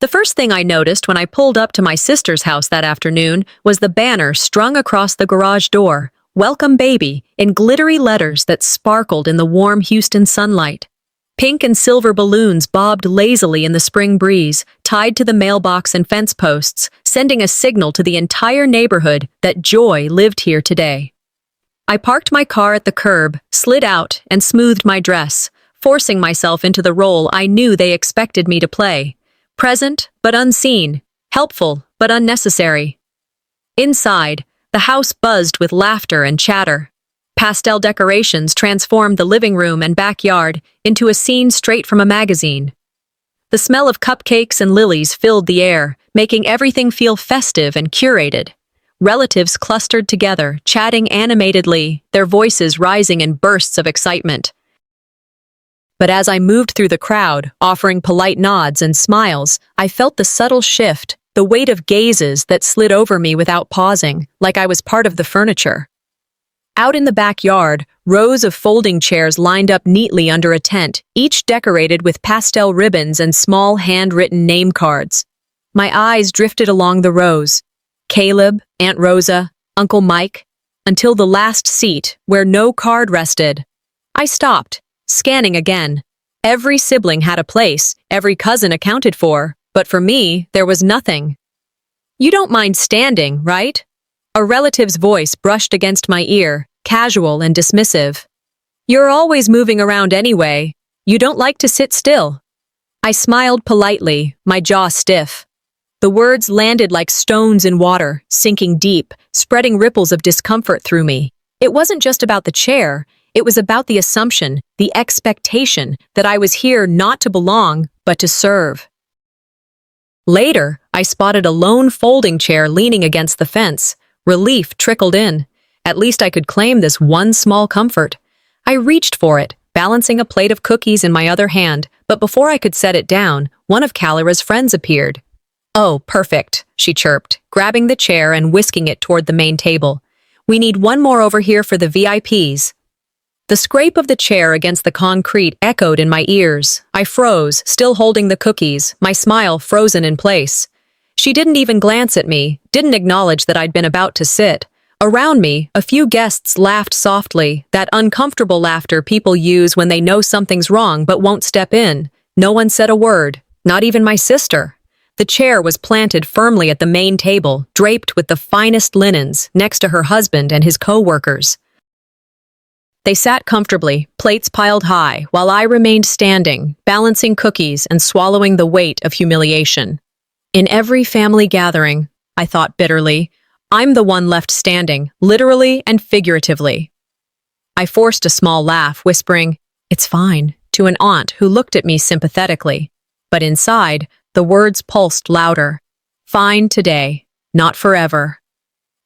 The first thing I noticed when I pulled up to my sister's house that afternoon was the banner strung across the garage door, "Welcome Baby," in glittery letters that sparkled in the warm Houston sunlight. Pink and silver balloons bobbed lazily in the spring breeze, tied to the mailbox and fence posts, sending a signal to the entire neighborhood that joy lived here today. I parked my car at the curb, slid out, and smoothed my dress, forcing myself into the role I knew they expected me to play. Present, but unseen. Helpful, but unnecessary. Inside, the house buzzed with laughter and chatter. Pastel decorations transformed the living room and backyard into a scene straight from a magazine. The smell of cupcakes and lilies filled the air, making everything feel festive and curated. Relatives clustered together, chatting animatedly, their voices rising in bursts of excitement. But as I moved through the crowd, offering polite nods and smiles, I felt the subtle shift, the weight of gazes that slid over me without pausing, like I was part of the furniture. Out in the backyard, rows of folding chairs lined up neatly under a tent, each decorated with pastel ribbons and small handwritten name cards. My eyes drifted along the rows. Caleb, Aunt Rosa, Uncle Mike, until the last seat, where no card rested. I stopped, scanning again. Every sibling had a place, every cousin accounted for, but for me, there was nothing. "You don't mind standing, right?" A relative's voice brushed against my ear, casual and dismissive. "You're always moving around anyway. You don't like to sit still." I smiled politely, my jaw stiff. The words landed like stones in water, sinking deep, spreading ripples of discomfort through me. It wasn't just about the chair, it was about the assumption, the expectation, that I was here not to belong, but to serve. Later, I spotted a lone folding chair leaning against the fence. Relief trickled in. At least I could claim this one small comfort. I reached for it, balancing a plate of cookies in my other hand, but before I could set it down, one of Calira's friends appeared. "Oh, perfect," she chirped, grabbing the chair and whisking it toward the main table. "We need one more over here for the VIPs. The scrape of the chair against the concrete echoed in my ears. I froze, still holding the cookies, my smile frozen in place. She didn't even glance at me, didn't acknowledge that I'd been about to sit. Around me, a few guests laughed softly, that uncomfortable laughter people use when they know something's wrong but won't step in. No one said a word, not even my sister. The chair was planted firmly at the main table, draped with the finest linens, next to her husband and his co-workers. They sat comfortably, plates piled high, while I remained standing, balancing cookies and swallowing the weight of humiliation. In every family gathering, I thought bitterly, I'm the one left standing, literally and figuratively. I forced a small laugh, whispering, "It's fine," to an aunt who looked at me sympathetically. But inside, the words pulsed louder. Fine today, not forever.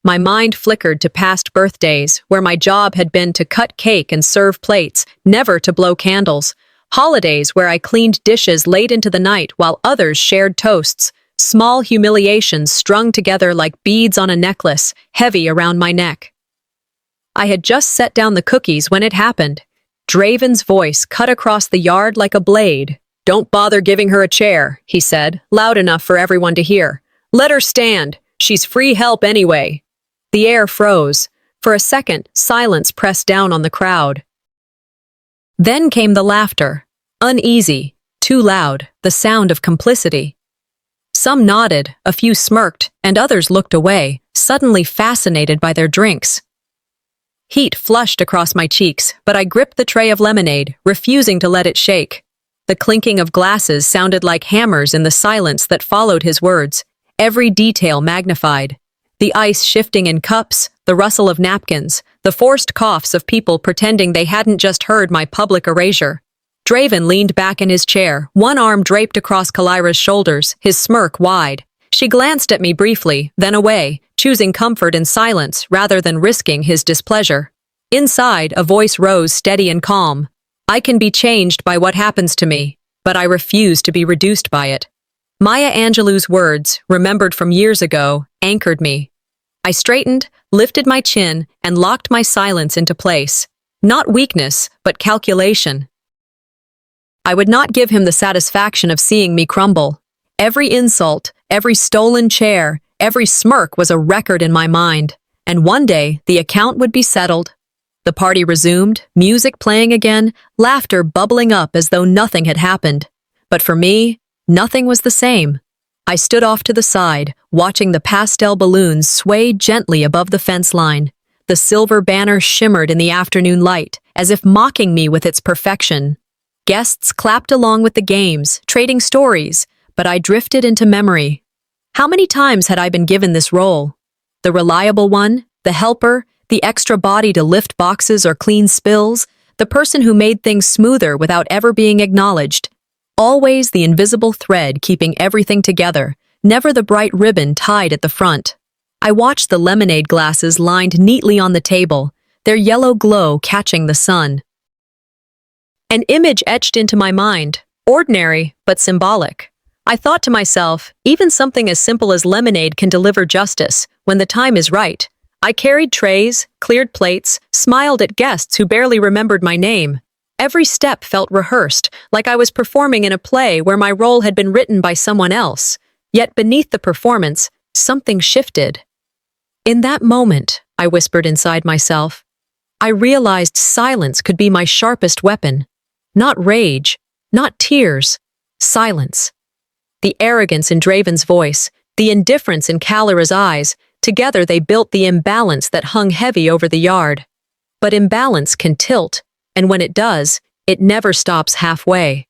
My mind flickered to past birthdays, where my job had been to cut cake and serve plates, never to blow candles. Holidays where I cleaned dishes late into the night while others shared toasts. Small humiliations strung together like beads on a necklace, heavy around my neck. I had just set down the cookies when it happened. Draven's voice cut across the yard like a blade. "Don't bother giving her a chair," he said, loud enough for everyone to hear. "Let her stand. She's free help anyway." The air froze. For a second, silence pressed down on the crowd. Then came the laughter. Uneasy, too loud, the sound of complicity. Some nodded, a few smirked, and others looked away, suddenly fascinated by their drinks. Heat flushed across my cheeks, but I gripped the tray of lemonade, refusing to let it shake. The clinking of glasses sounded like hammers in the silence that followed his words, every detail magnified. The ice shifting in cups, the rustle of napkins, the forced coughs of people pretending they hadn't just heard my public erasure. Draven leaned back in his chair, one arm draped across Kalira's shoulders, his smirk wide. She glanced at me briefly, then away, choosing comfort in silence rather than risking his displeasure. Inside, a voice rose steady and calm. "I can be changed by what happens to me, but I refuse to be reduced by it." Maya Angelou's words, remembered from years ago, anchored me. I straightened, lifted my chin, and locked my silence into place. Not weakness, but calculation. I would not give him the satisfaction of seeing me crumble. Every insult, every stolen chair, every smirk was a record in my mind. And one day, the account would be settled. The party resumed, music playing again, laughter bubbling up as though nothing had happened. But for me, nothing was the same. I stood off to the side, watching the pastel balloons sway gently above the fence line. The silver banner shimmered in the afternoon light, as if mocking me with its perfection. Guests clapped along with the games, trading stories, but I drifted into memory. How many times had I been given this role? The reliable one, the helper, the extra body to lift boxes or clean spills, the person who made things smoother without ever being acknowledged. Always the invisible thread keeping everything together, never the bright ribbon tied at the front. I watched the lemonade glasses lined neatly on the table, their yellow glow catching the sun. An image etched into my mind, ordinary but symbolic. I thought to myself, even something as simple as lemonade can deliver justice when the time is right. I carried trays, cleared plates, smiled at guests who barely remembered my name. Every step felt rehearsed, like I was performing in a play where my role had been written by someone else. Yet beneath the performance, something shifted. In that moment, I whispered inside myself, I realized silence could be my sharpest weapon. Not rage, not tears, silence. The arrogance in Draven's voice, the indifference in Calira's eyes, together they built the imbalance that hung heavy over the yard. But imbalance can tilt, and when it does, it never stops halfway.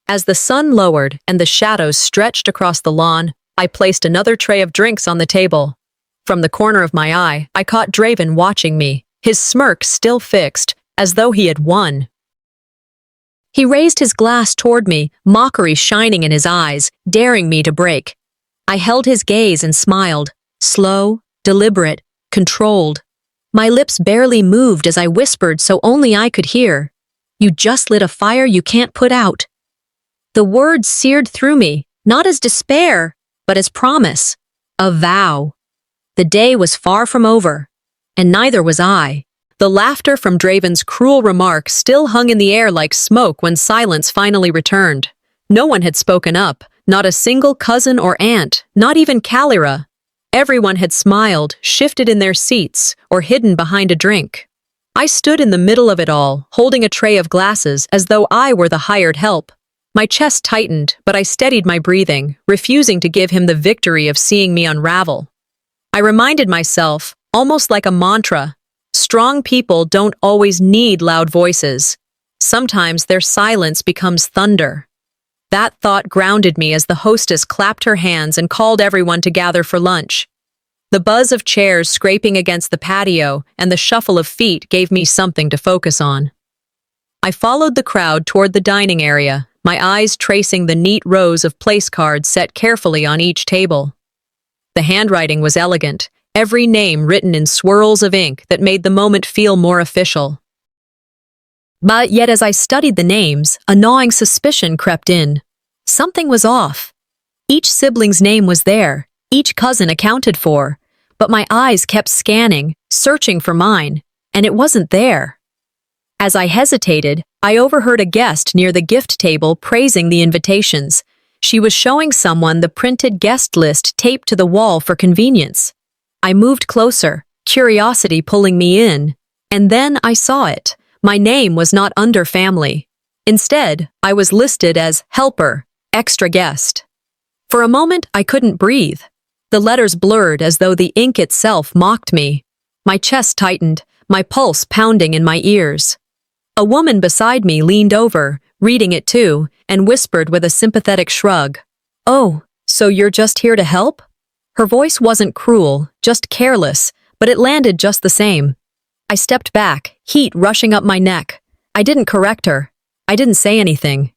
As the sun lowered and the shadows stretched across the lawn, I placed another tray of drinks on the table. From the corner of my eye, I caught Draven watching me, his smirk still fixed, as though he had won. He raised his glass toward me, mockery shining in his eyes, daring me to break. I held his gaze and smiled, slow, deliberate, controlled. My lips barely moved as I whispered so only I could hear. You just lit a fire you can't put out. The words seared through me, not as despair, but as promise. A vow. The day was far from over, and neither was I. The laughter from Draven's cruel remark still hung in the air like smoke when silence finally returned. No one had spoken up, not a single cousin or aunt, not even Calira. Everyone had smiled, shifted in their seats, or hidden behind a drink. I stood in the middle of it all, holding a tray of glasses as though I were the hired help. My chest tightened, but I steadied my breathing, refusing to give him the victory of seeing me unravel. I reminded myself, almost like a mantra, strong people don't always need loud voices. Sometimes their silence becomes thunder. That thought grounded me as the hostess clapped her hands and called everyone to gather for lunch. The buzz of chairs scraping against the patio and the shuffle of feet gave me something to focus on. I followed the crowd toward the dining area, my eyes tracing the neat rows of place cards set carefully on each table. The handwriting was elegant, every name written in swirls of ink that made the moment feel more official. But yet as I studied the names, a gnawing suspicion crept in. Something was off. Each sibling's name was there, each cousin accounted for, but my eyes kept scanning, searching for mine, and it wasn't there. As I hesitated, I overheard a guest near the gift table praising the invitations. She was showing someone the printed guest list taped to the wall for convenience. I moved closer, curiosity pulling me in, and then I saw it. My name was not under family. Instead, I was listed as helper, extra guest. For a moment, I couldn't breathe. The letters blurred as though the ink itself mocked me. My chest tightened, my pulse pounding in my ears. A woman beside me leaned over, reading it too, and whispered with a sympathetic shrug, "Oh, so you're just here to help?" Her voice wasn't cruel, just careless, but it landed just the same. I stepped back, heat rushing up my neck. I didn't correct her. I didn't say anything.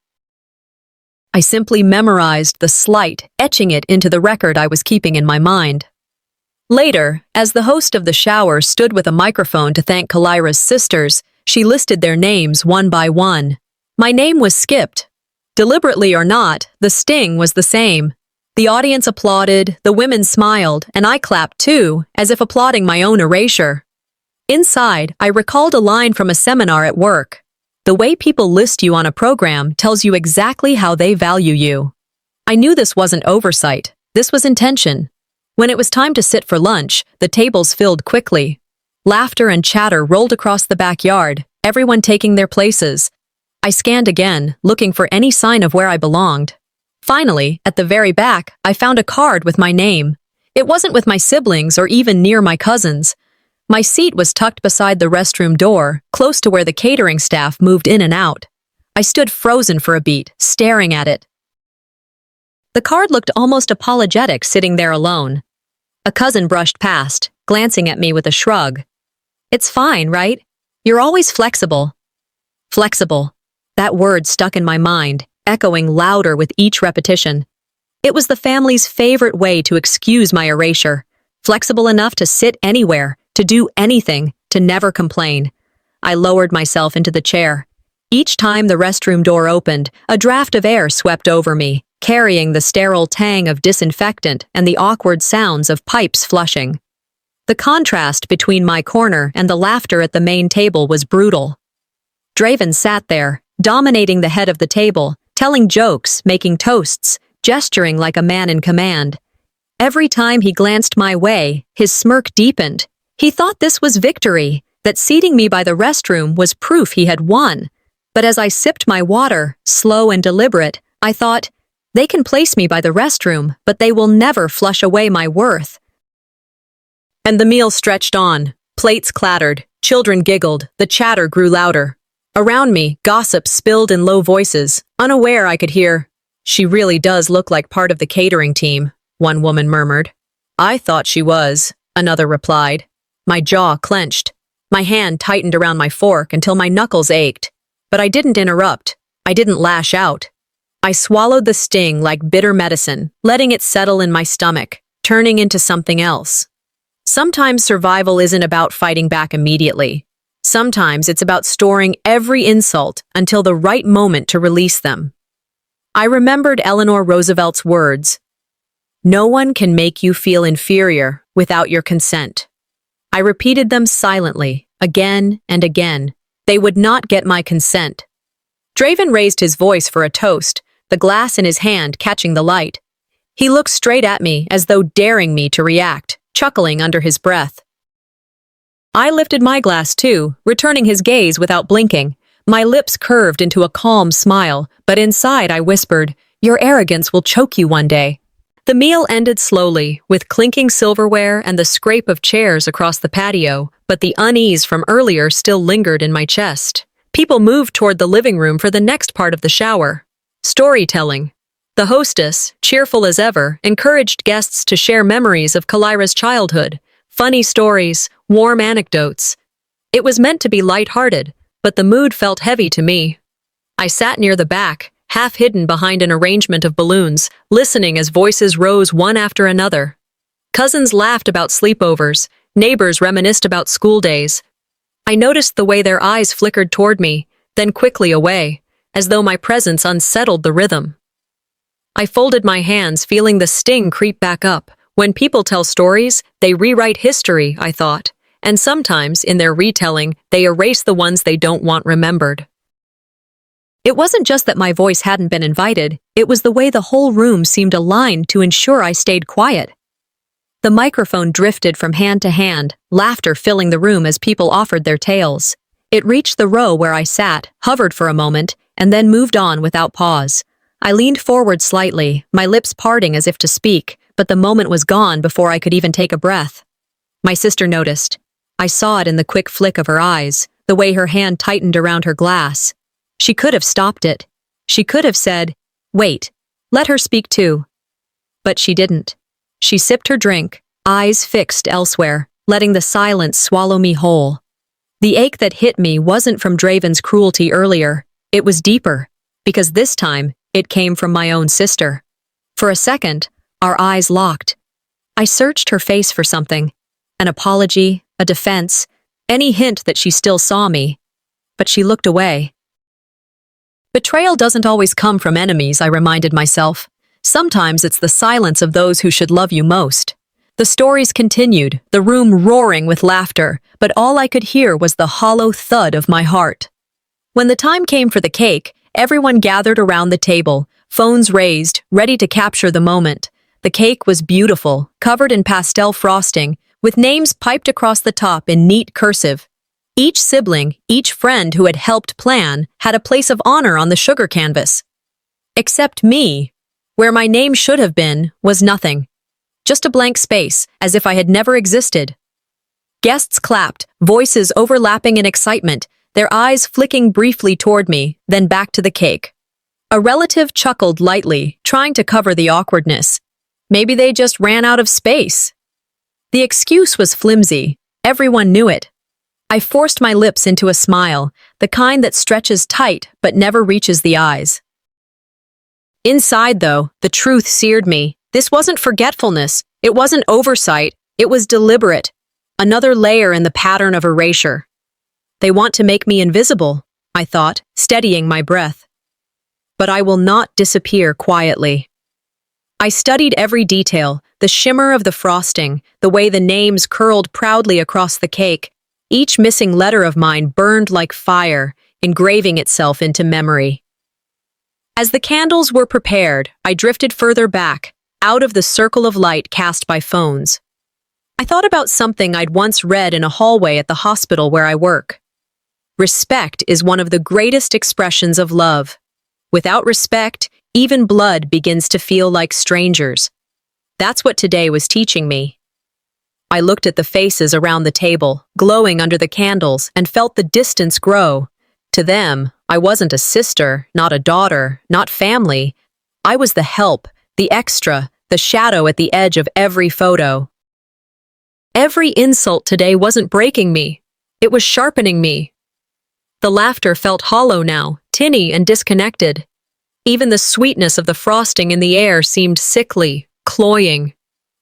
I simply memorized the slight, etching it into the record I was keeping in my mind. Later, as the host of the shower stood with a microphone to thank Calira's sisters, she listed their names one by one. My name was skipped. Deliberately or not, the sting was the same. The audience applauded, the women smiled, and I clapped too, as if applauding my own erasure. Inside, I recalled a line from a seminar at work. The way people list you on a program tells you exactly how they value you. I knew this wasn't oversight. This was intention. When it was time to sit for lunch, the tables filled quickly. Laughter and chatter rolled across the backyard, everyone taking their places. I scanned again, looking for any sign of where I belonged. Finally, at the very back, I found a card with my name. It wasn't with my siblings or even near my cousins. My seat was tucked beside the restroom door, close to where the catering staff moved in and out. I stood frozen for a beat, staring at it. The card looked almost apologetic sitting there alone. A cousin brushed past, glancing at me with a shrug. "It's fine, right? You're always flexible." Flexible. That word stuck in my mind, echoing louder with each repetition. It was the family's favorite way to excuse my erasure. Flexible enough to sit anywhere, to do anything, to never complain. I lowered myself into the chair. Each time the restroom door opened, a draft of air swept over me, carrying the sterile tang of disinfectant and the awkward sounds of pipes flushing. The contrast between my corner and the laughter at the main table was brutal. Draven sat there, dominating the head of the table, telling jokes, making toasts, gesturing like a man in command. Every time he glanced my way, his smirk deepened. He thought this was victory, that seating me by the restroom was proof he had won. But as I sipped my water, slow and deliberate, I thought, they can place me by the restroom, but they will never flush away my worth. And the meal stretched on. Plates clattered, children giggled, the chatter grew louder. Around me, gossip spilled in low voices. Unaware I could hear, "She really does look like part of the catering team," one woman murmured. "I thought she was," another replied. My jaw clenched. My hand tightened around my fork until my knuckles ached. But I didn't interrupt. I didn't lash out. I swallowed the sting like bitter medicine, letting it settle in my stomach, turning into something else. Sometimes survival isn't about fighting back immediately. Sometimes it's about storing every insult until the right moment to release them. I remembered Eleanor Roosevelt's words, "No one can make you feel inferior without your consent." I repeated them silently, again and again. They would not get my consent. Draven raised his voice for a toast, the glass in his hand catching the light. He looked straight at me as though daring me to react, chuckling under his breath. I lifted my glass too, returning his gaze without blinking. My lips curved into a calm smile, but inside I whispered, "Your arrogance will choke you one day." The meal ended slowly, with clinking silverware and the scrape of chairs across the patio, but the unease from earlier still lingered in my chest. People moved toward the living room for the next part of the shower. Storytelling. The hostess, cheerful as ever, encouraged guests to share memories of Kalira's childhood, funny stories, warm anecdotes. It was meant to be light-hearted, but the mood felt heavy to me. I sat near the back, half hidden behind an arrangement of balloons, listening as voices rose one after another. Cousins laughed about sleepovers, neighbors reminisced about school days. I noticed the way their eyes flickered toward me, then quickly away, as though my presence unsettled the rhythm. I folded my hands, feeling the sting creep back up. When people tell stories, they rewrite history, I thought, and sometimes, in their retelling, they erase the ones they don't want remembered. It wasn't just that my voice hadn't been invited, it was the way the whole room seemed aligned to ensure I stayed quiet. The microphone drifted from hand to hand, laughter filling the room as people offered their tales. It reached the row where I sat, hovered for a moment, and then moved on without pause. I leaned forward slightly, my lips parting as if to speak, but the moment was gone before I could even take a breath. My sister noticed. I saw it in the quick flick of her eyes, the way her hand tightened around her glass. She could have stopped it. She could have said, "Wait, let her speak too." But she didn't. She sipped her drink, eyes fixed elsewhere, letting the silence swallow me whole. The ache that hit me wasn't from Draven's cruelty earlier. It was deeper, because this time, it came from my own sister. For a second, our eyes locked. I searched her face for something, an apology, a defense, any hint that she still saw me. But she looked away. Betrayal doesn't always come from enemies, I reminded myself. Sometimes it's the silence of those who should love you most. The stories continued, the room roaring with laughter, but all I could hear was the hollow thud of my heart. When the time came for the cake, everyone gathered around the table, phones raised, ready to capture the moment. The cake was beautiful, covered in pastel frosting, with names piped across the top in neat cursive. Each sibling, each friend who had helped plan, had a place of honor on the sugar canvas. Except me. Where my name should have been was nothing. Just a blank space, as if I had never existed. Guests clapped, voices overlapping in excitement, their eyes flicking briefly toward me, then back to the cake. A relative chuckled lightly, trying to cover the awkwardness. Maybe they just ran out of space. The excuse was flimsy. Everyone knew it. I forced my lips into a smile, the kind that stretches tight but never reaches the eyes. Inside, though, the truth seared me. This wasn't forgetfulness. It wasn't oversight. It was deliberate. Another layer in the pattern of erasure. They want to make me invisible, I thought, steadying my breath. But I will not disappear quietly. I studied every detail, the shimmer of the frosting, the way the names curled proudly across the cake. Each missing letter of mine burned like fire, engraving itself into memory. As the candles were prepared, I drifted further back, out of the circle of light cast by phones. I thought about something I'd once read in a hallway at the hospital where I work. Respect is one of the greatest expressions of love. Without respect, even blood begins to feel like strangers. That's what today was teaching me. I looked at the faces around the table, glowing under the candles, and felt the distance grow. To them, I wasn't a sister, not a daughter, not family. I was the help, the extra, the shadow at the edge of every photo. Every insult today wasn't breaking me. It was sharpening me. The laughter felt hollow now, tinny and disconnected. Even the sweetness of the frosting in the air seemed sickly, cloying.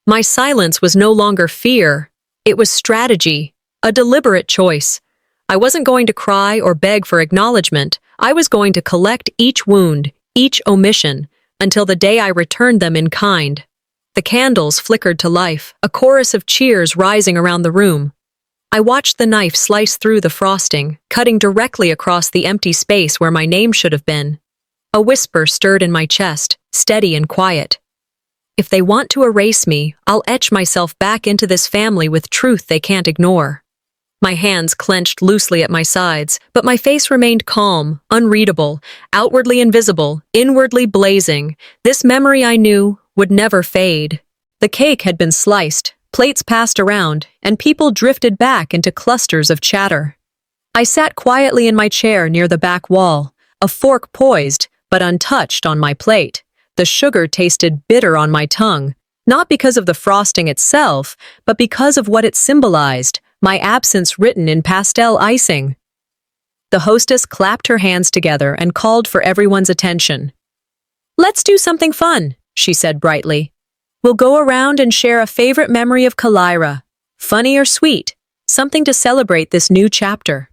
My silence was no longer fear. It was strategy, a deliberate choice. I wasn't going to cry or beg for acknowledgement. I was going to collect each wound, each omission, until the day I returned them in kind. The candles flickered to life, a chorus of cheers rising around the room. I watched the knife slice through the frosting, cutting directly across the empty space where my name should have been. A whisper stirred in my chest, steady and quiet. If they want to erase me, I'll etch myself back into this family with truth they can't ignore. My hands clenched loosely at my sides, but my face remained calm, unreadable, outwardly invisible, inwardly blazing. This memory I knew would never fade. The cake had been sliced, plates passed around, and people drifted back into clusters of chatter. I sat quietly in my chair near the back wall, a fork poised, but untouched on my plate. The sugar tasted bitter on my tongue, not because of the frosting itself, but because of what it symbolized, my absence written in pastel icing. The hostess clapped her hands together and called for everyone's attention. "Let's do something fun," she said brightly. "We'll go around and share a favorite memory of Kalira, funny or sweet, something to celebrate this new chapter."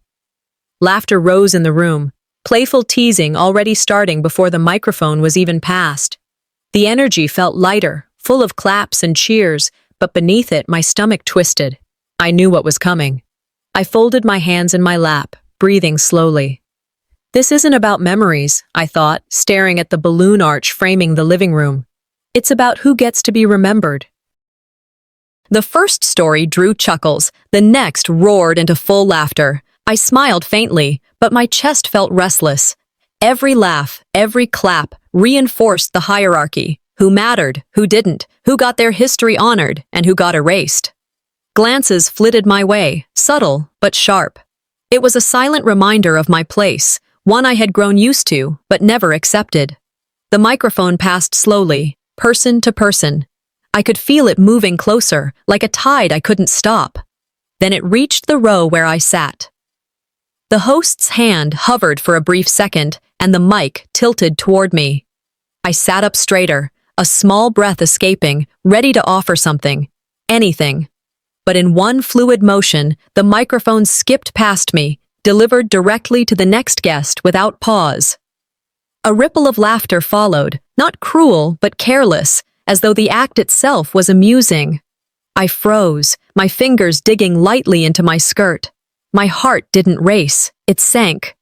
Laughter rose in the room, playful teasing already starting before the microphone was even passed. The energy felt lighter, full of claps and cheers, but beneath it my stomach twisted. I knew what was coming. I folded my hands in my lap, breathing slowly. This isn't about memories, I thought, staring at the balloon arch framing the living room. It's about who gets to be remembered. The first story drew chuckles, the next roared into full laughter. I smiled faintly, but my chest felt restless. Every laugh, every clap reinforced the hierarchy. Who mattered, who didn't, who got their history honored, and who got erased. Glances flitted my way, subtle but sharp. It was a silent reminder of my place, one I had grown used to, but never accepted. The microphone passed slowly, person to person. I could feel it moving closer, like a tide I couldn't stop. Then it reached the row where I sat. The host's hand hovered for a brief second, and the mic tilted toward me. I sat up straighter, a small breath escaping, ready to offer something, anything. But in one fluid motion, the microphone skipped past me, delivered directly to the next guest without pause. A ripple of laughter followed, not cruel but careless, as though the act itself was amusing. I froze, my fingers digging lightly into my skirt. My heart didn't race, it sank.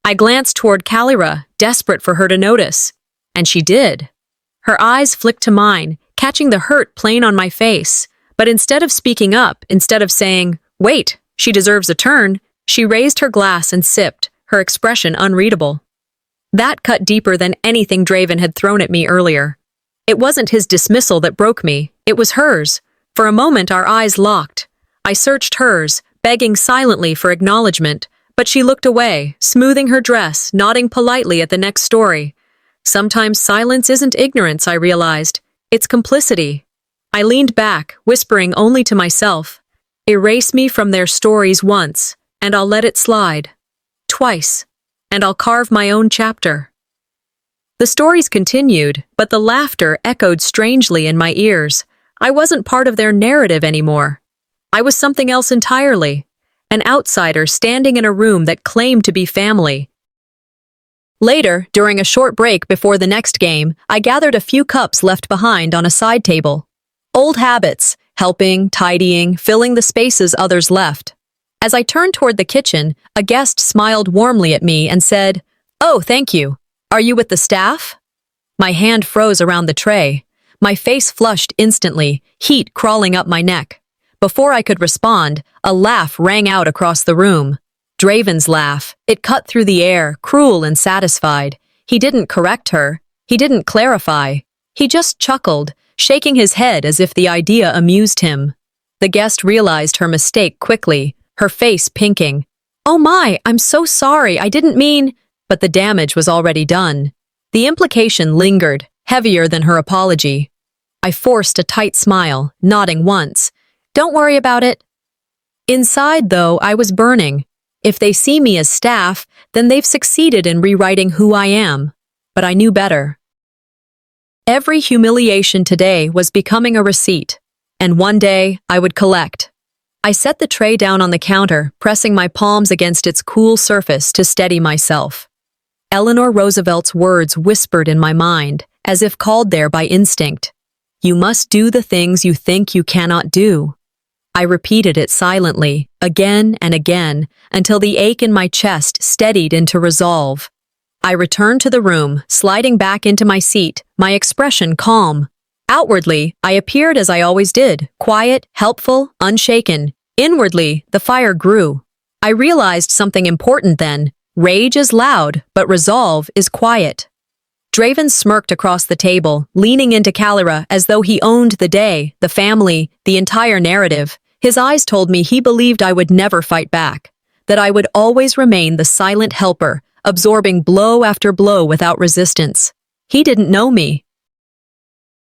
I glanced toward Calira, desperate for her to notice. And she did. Her eyes flicked to mine, catching the hurt plain on my face. But instead of speaking up, instead of saying, "Wait, she deserves a turn," she raised her glass and sipped, her expression unreadable. That cut deeper than anything Draven had thrown at me earlier. It wasn't his dismissal that broke me, it was hers. For a moment our eyes locked. I searched hers, begging silently for acknowledgement, but she looked away, smoothing her dress, nodding politely at the next story. Sometimes silence isn't ignorance, I realized. It's complicity. I leaned back, whispering only to myself, "Erase me from their stories once, and I'll let it slide. Twice, and I'll carve my own chapter." The stories continued, but the laughter echoed strangely in my ears. I wasn't part of their narrative anymore. I was something else entirely, an outsider standing in a room that claimed to be family. Later, during a short break before the next game, I gathered a few cups left behind on a side table. Old habits, helping, tidying, filling the spaces others left. As I turned toward the kitchen, a guest smiled warmly at me and said, "Oh, thank you. Are you with the staff?" My hand froze around the tray. My face flushed instantly, heat crawling up my neck. Before I could respond, a laugh rang out across the room. Draven's laugh. It cut through the air, cruel and satisfied. He didn't correct her. He didn't clarify. He just chuckled, shaking his head as if the idea amused him. The guest realized her mistake quickly, her face pinking. "Oh my, I'm so sorry, I didn't mean—" But the damage was already done. The implication lingered, heavier than her apology. I forced a tight smile, nodding once. "Don't worry about it." Inside, though, I was burning. If they see me as staff, then they've succeeded in rewriting who I am. But I knew better. Every humiliation today was becoming a receipt, and one day I would collect. I set the tray down on the counter, pressing my palms against its cool surface to steady myself. Eleanor Roosevelt's words whispered in my mind, as if called there by instinct. "You must do the things you think you cannot do." I repeated it silently, again and again, until the ache in my chest steadied into resolve. I returned to the room, sliding back into my seat, my expression calm. Outwardly, I appeared as I always did, quiet, helpful, unshaken. Inwardly, the fire grew. I realized something important then. Rage is loud, but resolve is quiet. Draven smirked across the table, leaning into Calira as though he owned the day, the family, the entire narrative. His eyes told me he believed I would never fight back, that I would always remain the silent helper, absorbing blow after blow without resistance. He didn't know me.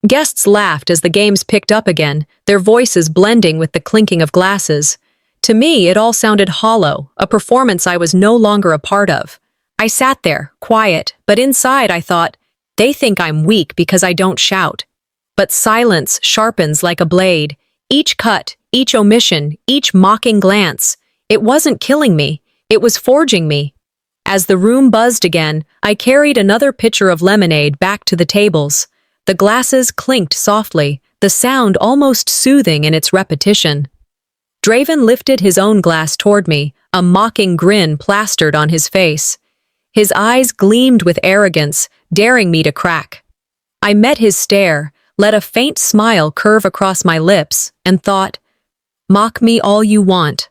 Guests laughed as the games picked up again, their voices blending with the clinking of glasses. To me, it all sounded hollow, a performance I was no longer a part of. I sat there, quiet, but inside I thought, they think I'm weak because I don't shout. But silence sharpens like a blade. Each cut, each omission, each mocking glance. It wasn't killing me, it was forging me. As the room buzzed again, I carried another pitcher of lemonade back to the tables. The glasses clinked softly, the sound almost soothing in its repetition. Draven lifted his own glass toward me, a mocking grin plastered on his face. His eyes gleamed with arrogance, daring me to crack. I met his stare, let a faint smile curve across my lips, and thought, "Mock me all you want."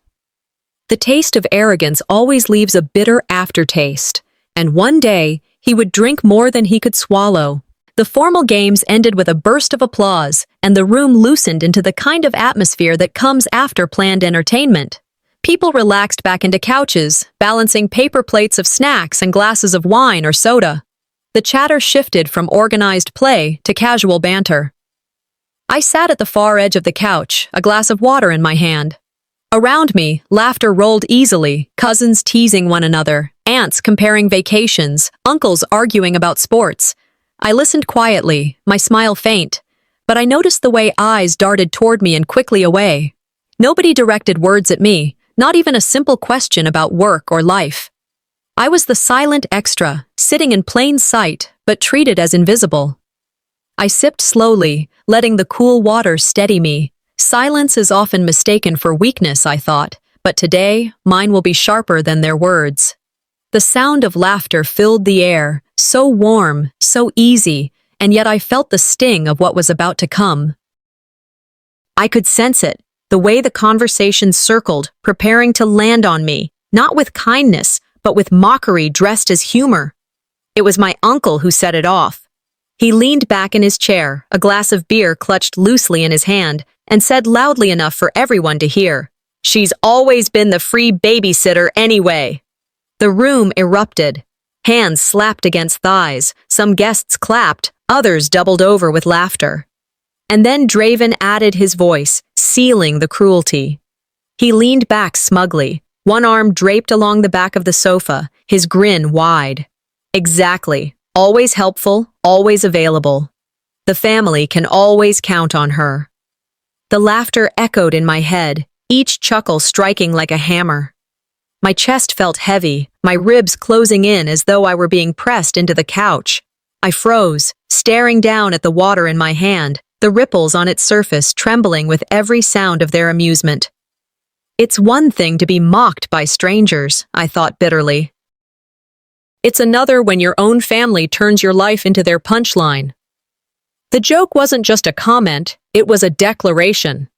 The taste of arrogance always leaves a bitter aftertaste, and one day he would drink more than he could swallow. The formal games ended with a burst of applause, and the room loosened into the kind of atmosphere that comes after planned entertainment. People relaxed back into couches, balancing paper plates of snacks and glasses of wine or soda. The chatter shifted from organized play to casual banter. I sat at the far edge of the couch, a glass of water in my hand. Around me, laughter rolled easily, cousins teasing one another, aunts comparing vacations, uncles arguing about sports. I listened quietly, my smile faint, but I noticed the way eyes darted toward me and quickly away. Nobody directed words at me, not even a simple question about work or life. I was the silent extra, sitting in plain sight, but treated as invisible. I sipped slowly, letting the cool water steady me. Silence is often mistaken for weakness, I thought, but today, mine will be sharper than their words. The sound of laughter filled the air, so warm, so easy, and yet I felt the sting of what was about to come. I could sense it, the way the conversation circled, preparing to land on me, not with kindness, but with mockery dressed as humor. It was my uncle who set it off. He leaned back in his chair, a glass of beer clutched loosely in his hand, and said loudly enough for everyone to hear, "She's always been the free babysitter anyway." The room erupted. Hands slapped against thighs, some guests clapped, others doubled over with laughter. And then Draven added his voice, sealing the cruelty. He leaned back smugly, one arm draped along the back of the sofa, his grin wide. Exactly. Always helpful, always available. The family can always count on her. The laughter echoed in my head, each chuckle striking like a hammer. My chest felt heavy, my ribs closing in as though I were being pressed into the couch. I froze, staring down at the water in my hand, the ripples on its surface trembling with every sound of their amusement. It's one thing to be mocked by strangers, I thought bitterly. It's another when your own family turns your life into their punchline. The joke wasn't just a comment, it was a declaration.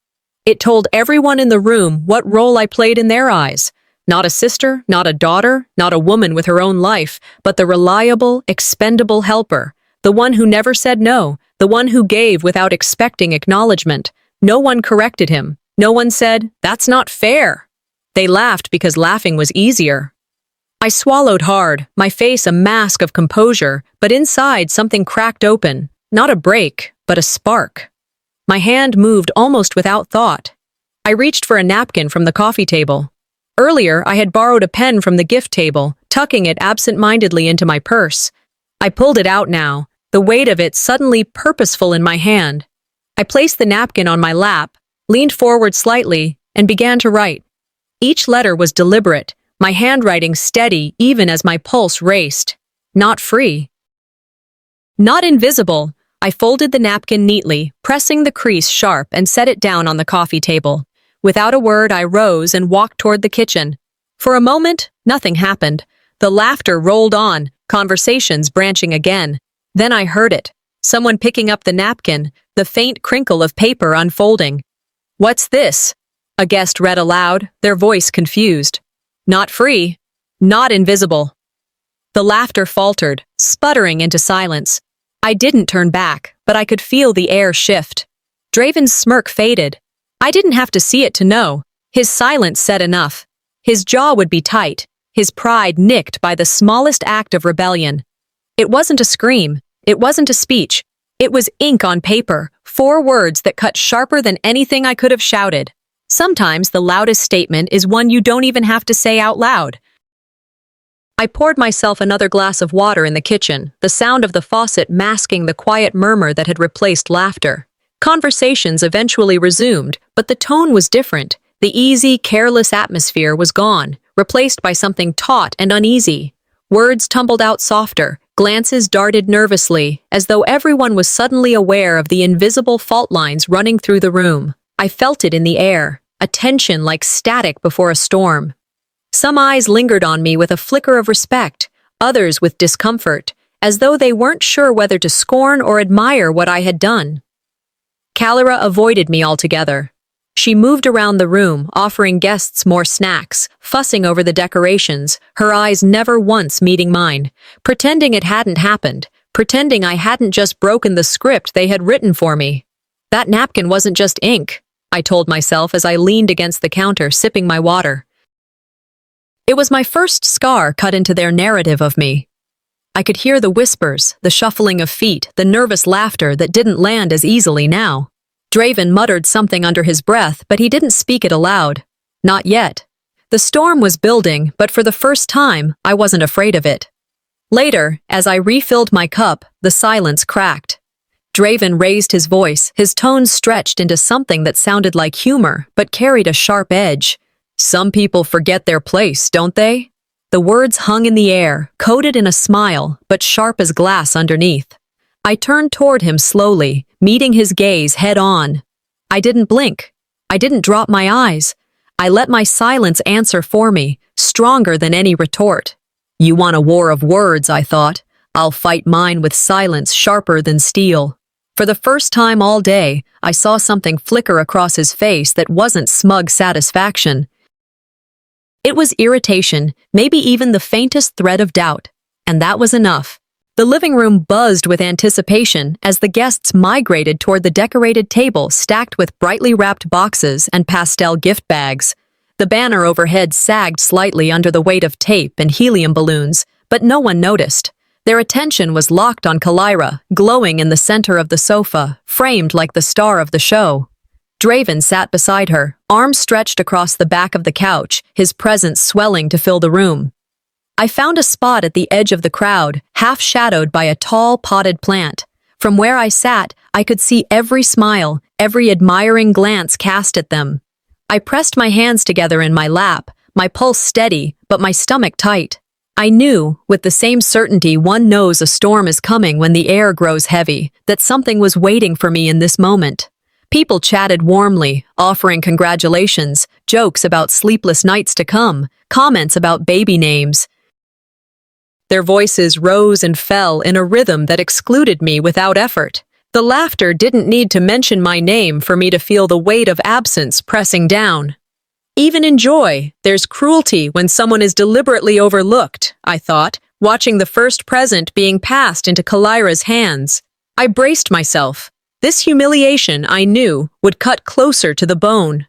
It told everyone in the room what role I played in their eyes. Not a sister, not a daughter, not a woman with her own life, but the reliable, expendable helper, the one who never said no, the one who gave without expecting acknowledgement. No one corrected him. No one said, "That's not fair." They laughed because laughing was easier. I swallowed hard, my face a mask of composure, but inside something cracked open. Not a break, but a spark. My hand moved almost without thought. I reached for a napkin from the coffee table. Earlier, I had borrowed a pen from the gift table, tucking it absent-mindedly into my purse. I pulled it out now, the weight of it suddenly purposeful in my hand. I placed the napkin on my lap, leaned forward slightly, and began to write. Each letter was deliberate, my handwriting steady even as my pulse raced. Not free. Not invisible. I folded the napkin neatly, pressing the crease sharp and set it down on the coffee table. Without a word, I rose and walked toward the kitchen. For a moment, nothing happened. The laughter rolled on, conversations branching again. Then I heard it. Someone picking up the napkin, the faint crinkle of paper unfolding. "What's this?" a guest read aloud, their voice confused. "Not free. Not invisible." The laughter faltered, sputtering into silence. I didn't turn back, but I could feel the air shift. Draven's smirk faded. I didn't have to see it to know. His silence said enough. His jaw would be tight, his pride nicked by the smallest act of rebellion. It wasn't a scream. It wasn't a speech. It was ink on paper, 4 words that cut sharper than anything I could have shouted. Sometimes the loudest statement is one you don't even have to say out loud. I poured myself another glass of water in the kitchen, the sound of the faucet masking the quiet murmur that had replaced laughter. Conversations eventually resumed, but the tone was different. The easy, careless atmosphere was gone, replaced by something taut and uneasy. Words tumbled out softer, glances darted nervously, as though everyone was suddenly aware of the invisible fault lines running through the room. I felt it in the air, a tension like static before a storm. Some eyes lingered on me with a flicker of respect, others with discomfort, as though they weren't sure whether to scorn or admire what I had done. Calera avoided me altogether. She moved around the room, offering guests more snacks, fussing over the decorations, her eyes never once meeting mine, pretending it hadn't happened, pretending I hadn't just broken the script they had written for me. That napkin wasn't just ink, I told myself as I leaned against the counter, sipping my water. It was my first scar cut into their narrative of me. I could hear the whispers, the shuffling of feet, the nervous laughter that didn't land as easily now. Draven muttered something under his breath, but he didn't speak it aloud. Not yet. The storm was building, but for the first time, I wasn't afraid of it. Later, as I refilled my cup, the silence cracked. Draven raised his voice, his tone stretched into something that sounded like humor, but carried a sharp edge. "Some people forget their place, don't they?" The words hung in the air, coated in a smile, but sharp as glass underneath. I turned toward him slowly, meeting his gaze head-on. I didn't blink. I didn't drop my eyes. I let my silence answer for me, stronger than any retort. You want a war of words, I thought. I'll fight mine with silence sharper than steel. For the first time all day, I saw something flicker across his face that wasn't smug satisfaction. It was irritation, maybe even the faintest thread of doubt. And that was enough. The living room buzzed with anticipation as the guests migrated toward the decorated table stacked with brightly wrapped boxes and pastel gift bags. The banner overhead sagged slightly under the weight of tape and helium balloons, but no one noticed. Their attention was locked on Kalira, glowing in the center of the sofa, framed like the star of the show. Draven sat beside her, arms stretched across the back of the couch, his presence swelling to fill the room. I found a spot at the edge of the crowd, half-shadowed by a tall, potted plant. From where I sat, I could see every smile, every admiring glance cast at them. I pressed my hands together in my lap, my pulse steady, but my stomach tight. I knew, with the same certainty one knows a storm is coming when the air grows heavy, that something was waiting for me in this moment. People chatted warmly, offering congratulations, jokes about sleepless nights to come, comments about baby names. Their voices rose and fell in a rhythm that excluded me without effort. The laughter didn't need to mention my name for me to feel the weight of absence pressing down. Even in joy, there's cruelty when someone is deliberately overlooked, I thought, watching the first present being passed into Kalira's hands. I braced myself. This humiliation, I knew, would cut closer to the bone.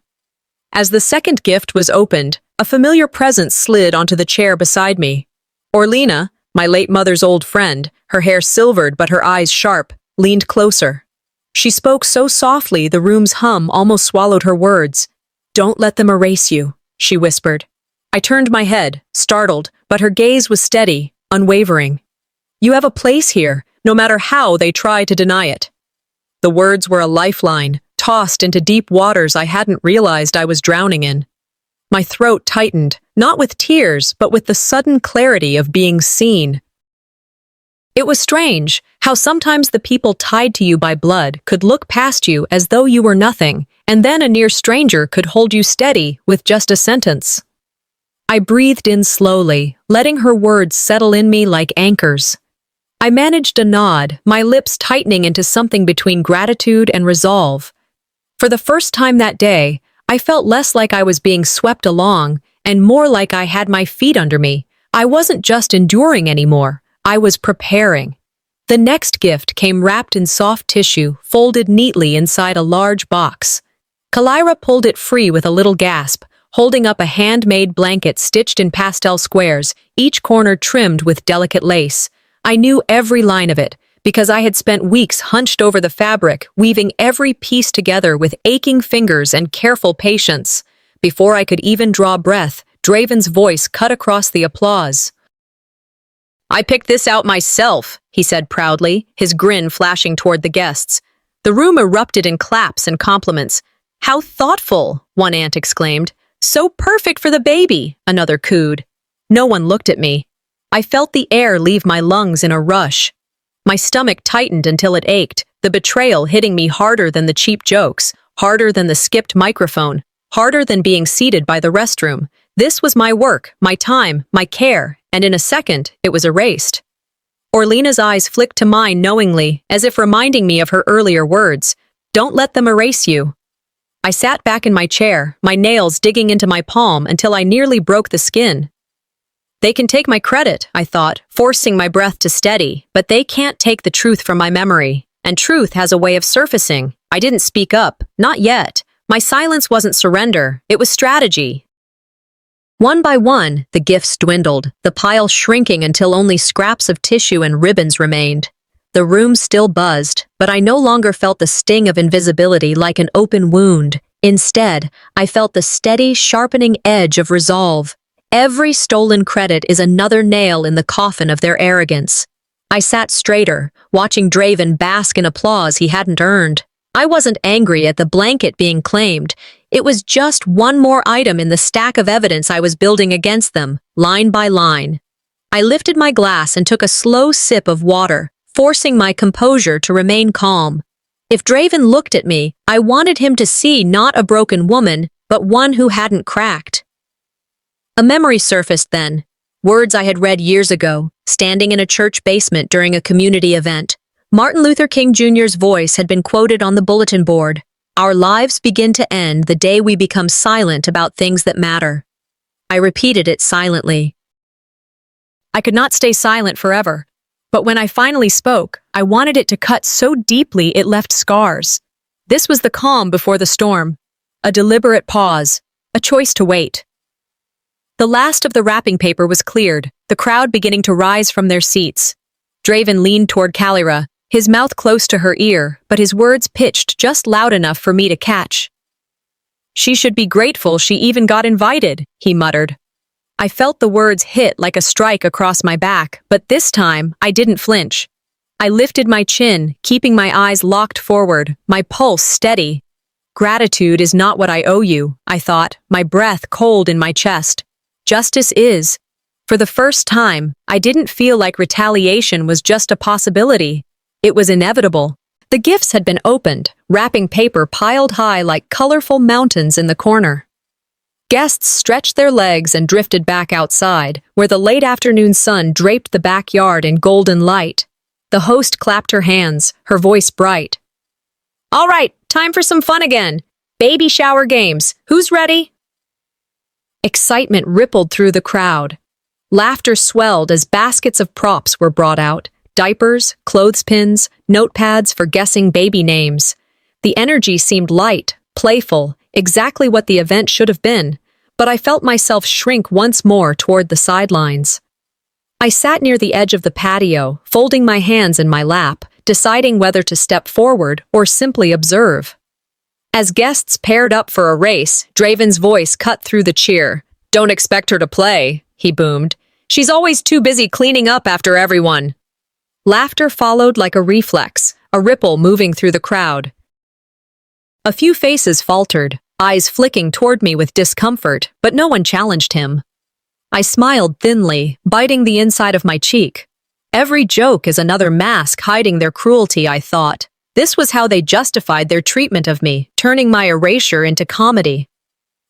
As the second gift was opened, a familiar presence slid onto the chair beside me. Orlina, my late mother's old friend, her hair silvered but her eyes sharp, leaned closer. She spoke so softly the room's hum almost swallowed her words. "Don't let them erase you," she whispered. I turned my head, startled, but her gaze was steady, unwavering. "You have a place here, no matter how they try to deny it." The words were a lifeline, tossed into deep waters I hadn't realized I was drowning in. My throat tightened, not with tears, but with the sudden clarity of being seen. It was strange how sometimes the people tied to you by blood could look past you as though you were nothing, and then a near stranger could hold you steady with just a sentence. I breathed in slowly, letting her words settle in me like anchors. I managed a nod, my lips tightening into something between gratitude and resolve. For the first time that day, I felt less like I was being swept along, and more like I had my feet under me. I wasn't just enduring anymore, I was preparing. The next gift came wrapped in soft tissue, folded neatly inside a large box. Kalira pulled it free with a little gasp, holding up a handmade blanket stitched in pastel squares, each corner trimmed with delicate lace. I knew every line of it, because I had spent weeks hunched over the fabric, weaving every piece together with aching fingers and careful patience. Before I could even draw breath, Draven's voice cut across the applause. "I picked this out myself," he said proudly, his grin flashing toward the guests. The room erupted in claps and compliments. "How thoughtful," one aunt exclaimed. "So perfect for the baby," another cooed. No one looked at me. I felt the air leave my lungs in a rush. My stomach tightened until it ached, the betrayal hitting me harder than the cheap jokes, harder than the skipped microphone, harder than being seated by the restroom. This was my work, my time, my care, and in a second, it was erased. Orlina's eyes flicked to mine knowingly, as if reminding me of her earlier words. "Don't let them erase you." I sat back in my chair, my nails digging into my palm until I nearly broke the skin. They can take my credit, I thought, forcing my breath to steady, but they can't take the truth from my memory. And truth has a way of surfacing. I didn't speak up, not yet. My silence wasn't surrender, it was strategy. One by one, the gifts dwindled, the pile shrinking until only scraps of tissue and ribbons remained. The room still buzzed, but I no longer felt the sting of invisibility like an open wound. Instead, I felt the steady, sharpening edge of resolve. Every stolen credit is another nail in the coffin of their arrogance. I sat straighter, watching Draven bask in applause he hadn't earned. I wasn't angry at the blanket being claimed. It was just one more item in the stack of evidence I was building against them, line by line. I lifted my glass and took a slow sip of water, forcing my composure to remain calm. If Draven looked at me, I wanted him to see not a broken woman, but one who hadn't cracked. A memory surfaced then. Words I had read years ago, standing in a church basement during a community event. Martin Luther King Jr.'s voice had been quoted on the bulletin board. Our lives begin to end the day we become silent about things that matter. I repeated it silently. I could not stay silent forever, but when I finally spoke, I wanted it to cut so deeply it left scars. This was the calm before the storm, a deliberate pause, a choice to wait. The last of the wrapping paper was cleared, the crowd beginning to rise from their seats. Draven leaned toward Calira, his mouth close to her ear, but his words pitched just loud enough for me to catch. She should be grateful she even got invited, he muttered. I felt the words hit like a strike across my back, but this time I didn't flinch. I lifted my chin, keeping my eyes locked forward, my pulse steady. Gratitude is not what I owe you, I thought, my breath cold in my chest. Justice is. For the first time, I didn't feel like retaliation was just a possibility. It was inevitable. The gifts had been opened, wrapping paper piled high like colorful mountains in the corner. Guests stretched their legs and drifted back outside, where the late afternoon sun draped the backyard in golden light. The host clapped her hands, her voice bright. All right, time for some fun again. Baby shower games. Who's ready? Excitement rippled through the crowd. Laughter swelled as baskets of props were brought out. Diapers, clothespins, notepads for guessing baby names. The energy seemed light, playful, exactly what the event should have been, but I felt myself shrink once more toward the sidelines. I sat near the edge of the patio, folding my hands in my lap, deciding whether to step forward or simply observe. As guests paired up for a race, Draven's voice cut through the cheer. Don't expect her to play, he boomed. She's always too busy cleaning up after everyone. Laughter followed like a reflex, a ripple moving through the crowd. A few faces faltered, eyes flicking toward me with discomfort, but no one challenged him. I smiled thinly, biting the inside of my cheek. Every joke is another mask hiding their cruelty, I thought. This was how they justified their treatment of me, turning my erasure into comedy.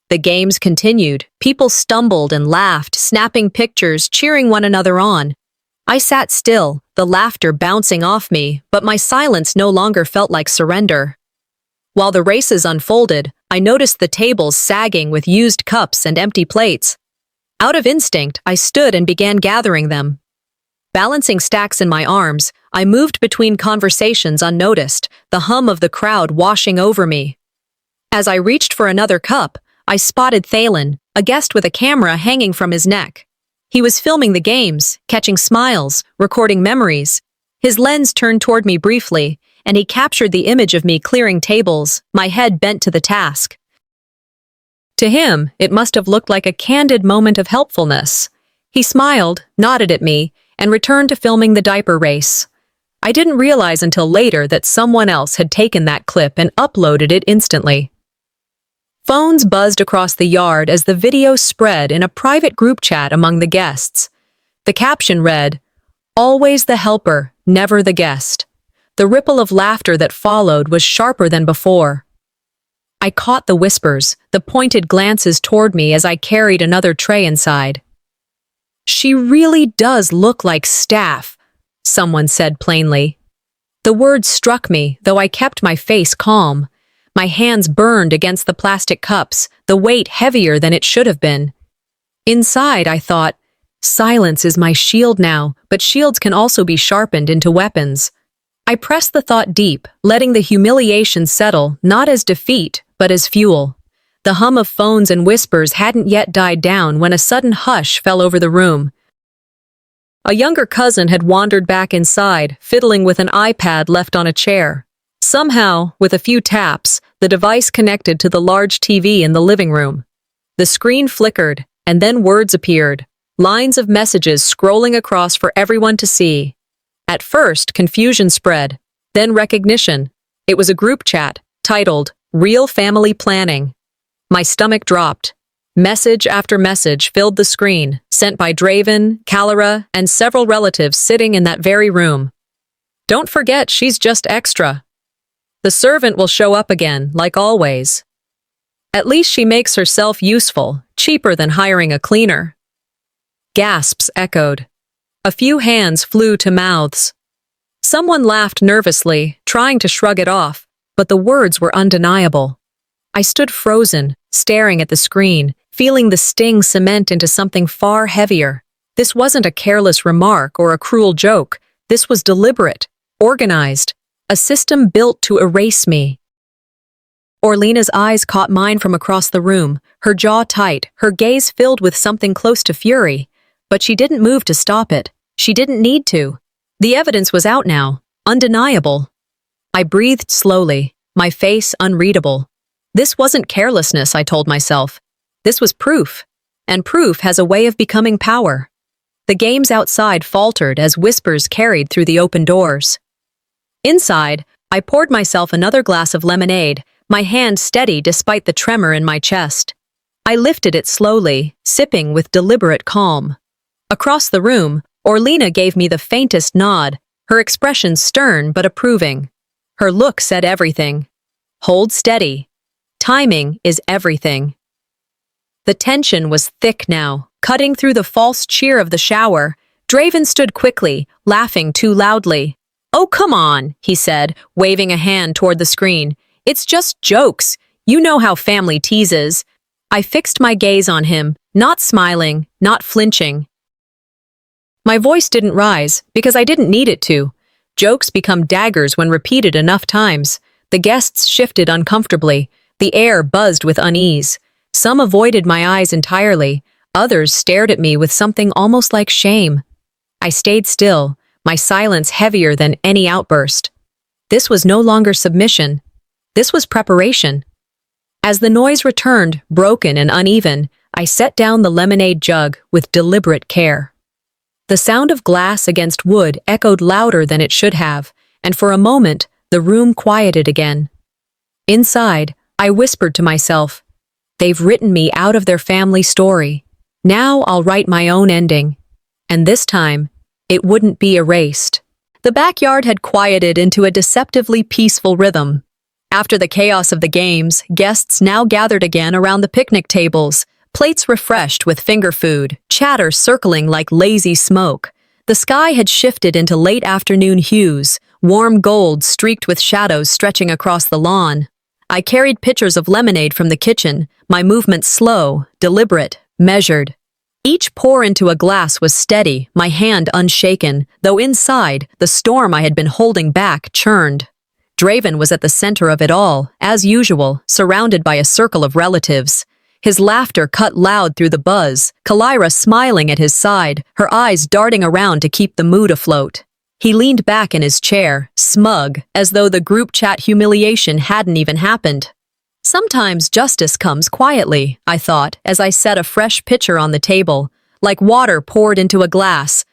The games continued. People stumbled and laughed, snapping pictures, cheering one another on. I sat still, the laughter bouncing off me, but my silence no longer felt like surrender. While the races unfolded, I noticed the tables sagging with used cups and empty plates. Out of instinct, I stood and began gathering them. Balancing stacks in my arms, I moved between conversations unnoticed, the hum of the crowd washing over me. As I reached for another cup, I spotted Thalen, a guest with a camera hanging from his neck. He was filming the games, catching smiles, recording memories. His lens turned toward me briefly, and he captured the image of me clearing tables, my head bent to the task. To him, it must have looked like a candid moment of helpfulness. He smiled, nodded at me, and returned to filming the diaper race. I didn't realize until later that someone else had taken that clip and uploaded it instantly. Phones buzzed across the yard as the video spread in a private group chat among the guests. The caption read, "Always the helper, never the guest." The ripple of laughter that followed was sharper than before. I caught the whispers, the pointed glances toward me as I carried another tray inside. "She really does look like Staff," someone said plainly. The words struck me, though I kept my face calm. My hands burned against the plastic cups, the weight heavier than it should have been. Inside, I thought, silence is my shield now, but shields can also be sharpened into weapons. I pressed the thought deep, letting the humiliation settle, not as defeat, but as fuel. The hum of phones and whispers hadn't yet died down when a sudden hush fell over the room. A younger cousin had wandered back inside, fiddling with an iPad left on a chair. Somehow, with a few taps, the device connected to the large TV in the living room. The screen flickered, and then words appeared, lines of messages scrolling across for everyone to see. At first, confusion spread, then recognition. It was a group chat, titled, "Real Family Planning." My stomach dropped. Message after message filled the screen, sent by Draven, Calira, and several relatives sitting in that very room. "Don't forget, she's just extra. The servant will show up again, like always. At least she makes herself useful, cheaper than hiring a cleaner." Gasps echoed. A few hands flew to mouths. Someone laughed nervously, trying to shrug it off, but the words were undeniable. I stood frozen, staring at the screen, feeling the sting cement into something far heavier. This wasn't a careless remark or a cruel joke. This was deliberate, organized, a system built to erase me. Orlena's eyes caught mine from across the room, her jaw tight, her gaze filled with something close to fury. But she didn't move to stop it. She didn't need to. The evidence was out now, undeniable. I breathed slowly, my face unreadable. This wasn't carelessness, I told myself. This was proof, and proof has a way of becoming power. The games outside faltered as whispers carried through the open doors. Inside, I poured myself another glass of lemonade, my hand steady despite the tremor in my chest. I lifted it slowly, sipping with deliberate calm. Across the room, Orlena gave me the faintest nod, her expression stern but approving. Her look said everything. Hold steady. Timing is everything. The tension was thick now, cutting through the false cheer of the shower. Draven stood quickly, laughing too loudly. "Oh, come on," he said, waving a hand toward the screen. "It's just jokes. You know how family teases." I fixed my gaze on him, not smiling, not flinching. My voice didn't rise, because I didn't need it to. Jokes become daggers when repeated enough times. The guests shifted uncomfortably. The air buzzed with unease. Some avoided my eyes entirely. Others stared at me with something almost like shame. I stayed still, my silence heavier than any outburst. This was no longer submission. This was preparation. As the noise returned, broken and uneven, I set down the lemonade jug with deliberate care. The sound of glass against wood echoed louder than it should have, and for a moment, the room quieted again. Inside, I whispered to myself, "They've written me out of their family story. Now I'll write my own ending." And this time, it wouldn't be erased. The backyard had quieted into a deceptively peaceful rhythm. After the chaos of the games, guests now gathered again around the picnic tables, plates refreshed with finger food, chatter circling like lazy smoke. The sky had shifted into late afternoon hues, warm gold streaked with shadows stretching across the lawn. I carried pitchers of lemonade from the kitchen, my movements slow, deliberate, measured. Each pour into a glass was steady, my hand unshaken, though inside, the storm I had been holding back churned. Draven was at the center of it all, as usual, surrounded by a circle of relatives. His laughter cut loud through the buzz, Kalira smiling at his side, her eyes darting around to keep the mood afloat. He leaned back in his chair, smug, as though the group chat humiliation hadn't even happened. Sometimes justice comes quietly, I thought, as I set a fresh pitcher on the table, like water poured into a glass.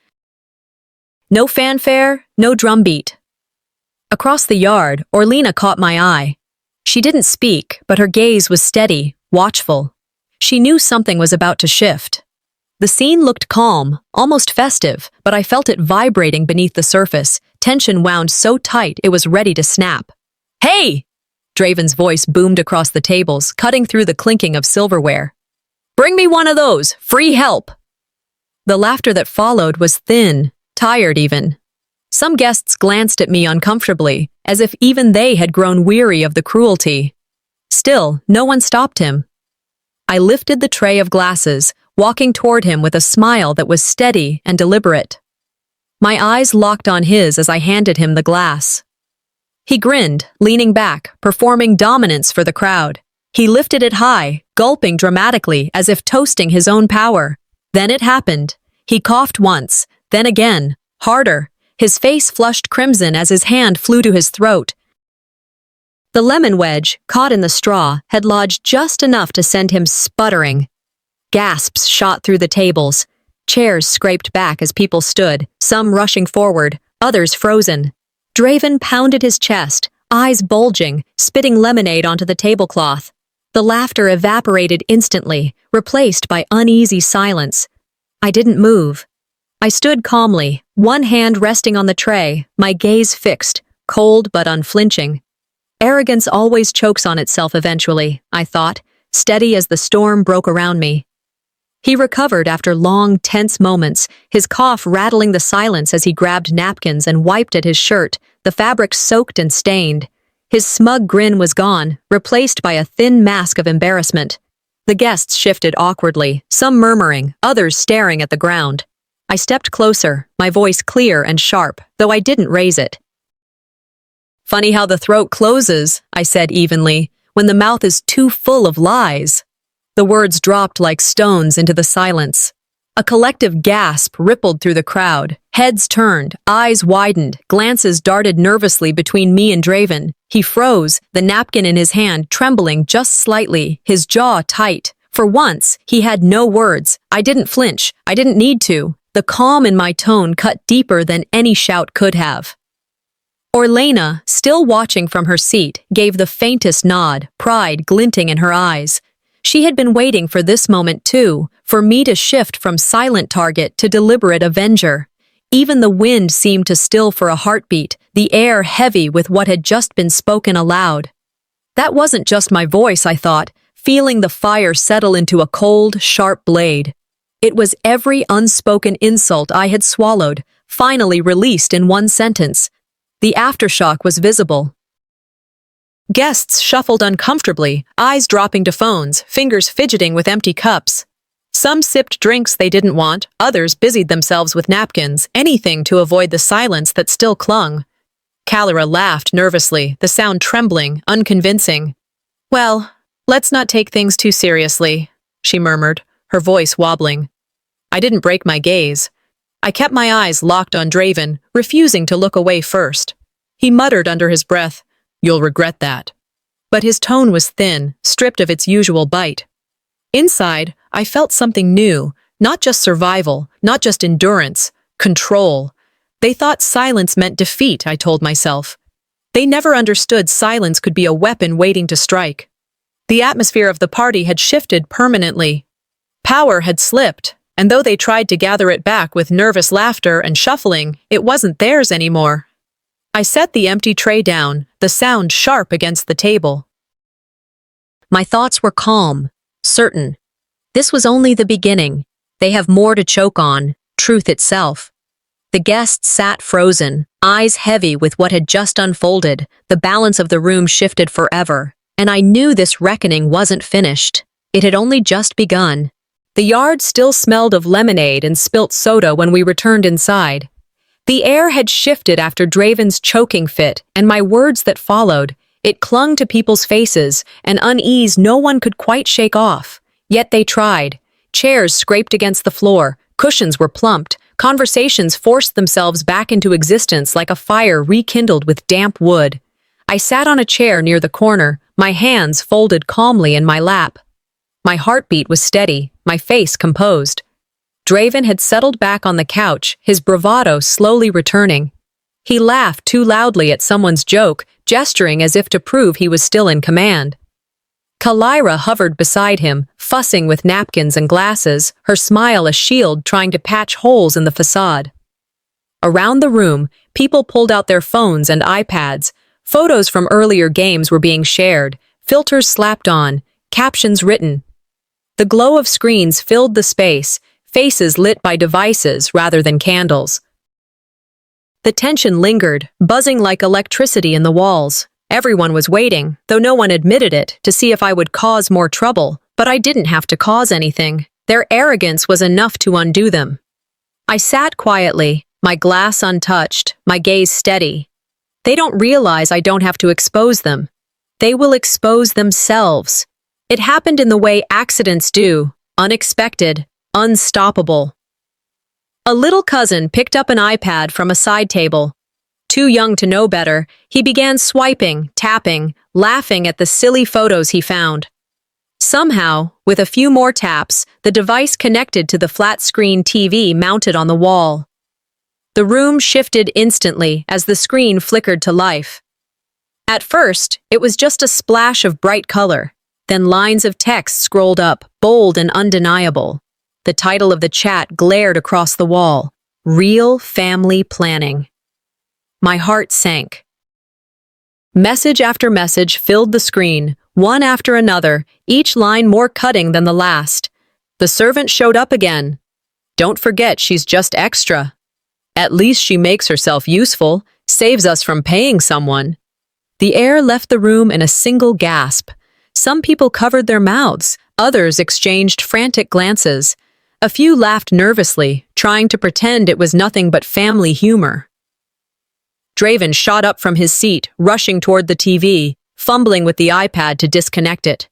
No fanfare, no drumbeat. Across the yard, Orlena caught my eye. She didn't speak, but her gaze was steady, watchful. She knew something was about to shift. The scene looked calm, almost festive, but I felt it vibrating beneath the surface, tension wound so tight it was ready to snap. "Hey!" Draven's voice boomed across the tables, cutting through the clinking of silverware. "Bring me one of those! Free help!" The laughter that followed was thin, tired even. Some guests glanced at me uncomfortably, as if even they had grown weary of the cruelty. Still, no one stopped him. I lifted the tray of glasses, walking toward him with a smile that was steady and deliberate. My eyes locked on his as I handed him the glass. He grinned, leaning back, performing dominance for the crowd. He lifted it high, gulping dramatically as if toasting his own power. Then it happened. He coughed once, then again, harder. His face flushed crimson as his hand flew to his throat. The lemon wedge, caught in the straw, had lodged just enough to send him sputtering. Gasps shot through the tables. Chairs scraped back as people stood, some rushing forward, others frozen. Draven pounded his chest, eyes bulging, spitting lemonade onto the tablecloth. The laughter evaporated instantly, replaced by uneasy silence. I didn't move. I stood calmly, one hand resting on the tray, my gaze fixed, cold but unflinching. Arrogance always chokes on itself eventually, I thought, steady as the storm broke around me. He recovered after long, tense moments, his cough rattling the silence as he grabbed napkins and wiped at his shirt, the fabric soaked and stained. His smug grin was gone, replaced by a thin mask of embarrassment. The guests shifted awkwardly, some murmuring, others staring at the ground. I stepped closer, my voice clear and sharp, though I didn't raise it. "Funny how the throat closes," I said evenly, "when the mouth is too full of lies." The words dropped like stones into the silence. A collective gasp rippled through the crowd. Heads turned, eyes widened, glances darted nervously between me and Draven. He froze, the napkin in his hand trembling just slightly, his jaw tight. For once, he had no words. I didn't flinch. I didn't need to. The calm in my tone cut deeper than any shout could have. Orlena, still watching from her seat, gave the faintest nod, pride glinting in her eyes. She had been waiting for this moment too, for me to shift from silent target to deliberate avenger. Even the wind seemed to still for a heartbeat, the air heavy with what had just been spoken aloud. That wasn't just my voice, I thought, feeling the fire settle into a cold, sharp blade. It was every unspoken insult I had swallowed, finally released in one sentence. The aftershock was visible. Guests shuffled uncomfortably, eyes dropping to phones, fingers fidgeting with empty cups. Some sipped drinks they didn't want, others busied themselves with napkins, anything to avoid the silence that still clung. Calera laughed nervously, the sound trembling, unconvincing. "Well, let's not take things too seriously," she murmured, her voice wobbling. I didn't break my gaze. I kept my eyes locked on Draven, refusing to look away first. He muttered under his breath, "You'll regret that." But his tone was thin, stripped of its usual bite. Inside, I felt something new, not just survival, not just endurance, control. They thought silence meant defeat, I told myself. They never understood silence could be a weapon waiting to strike. The atmosphere of the party had shifted permanently. Power had slipped, and though they tried to gather it back with nervous laughter and shuffling, it wasn't theirs anymore. I set the empty tray down, the sound sharp against the table. My thoughts were calm, certain. This was only the beginning. They have more to choke on, truth itself. The guests sat frozen, eyes heavy with what had just unfolded. The balance of the room shifted forever, and I knew this reckoning wasn't finished. It had only just begun. The yard still smelled of lemonade and spilt soda when we returned inside. The air had shifted after Draven's choking fit, and my words that followed. It clung to people's faces, an unease no one could quite shake off. Yet they tried. Chairs scraped against the floor, cushions were plumped, conversations forced themselves back into existence like a fire rekindled with damp wood. I sat on a chair near the corner, my hands folded calmly in my lap. My heartbeat was steady, my face composed. Draven had settled back on the couch, his bravado slowly returning. He laughed too loudly at someone's joke, gesturing as if to prove he was still in command. Calera hovered beside him, fussing with napkins and glasses, her smile a shield trying to patch holes in the facade. Around the room, people pulled out their phones and iPads. Photos from earlier games were being shared, filters slapped on, captions written. The glow of screens filled the space, faces lit by devices rather than candles. The tension lingered, buzzing like electricity in the walls. Everyone was waiting, though no one admitted it, to see if I would cause more trouble, but I didn't have to cause anything. Their arrogance was enough to undo them. I sat quietly, my glass untouched, my gaze steady. They don't realize I don't have to expose them. They will expose themselves. It happened in the way accidents do, unexpected, unstoppable. A little cousin picked up an iPad from a side table. Too young to know better, he began swiping, tapping, laughing at the silly photos he found. Somehow, with a few more taps, the device connected to the flat-screen TV mounted on the wall. The room shifted instantly as the screen flickered to life. At first, it was just a splash of bright color. Then lines of text scrolled up, bold and undeniable. The title of the chat glared across the wall, "Real Family Planning." My heart sank. Message after message filled the screen, one after another, each line more cutting than the last. The servant showed up again. Don't forget she's just extra. At least she makes herself useful, saves us from paying someone. The heir left the room in a single gasp. Some people covered their mouths, others exchanged frantic glances. A few laughed nervously, trying to pretend it was nothing but family humor. Draven shot up from his seat, rushing toward the TV, fumbling with the iPad to disconnect it.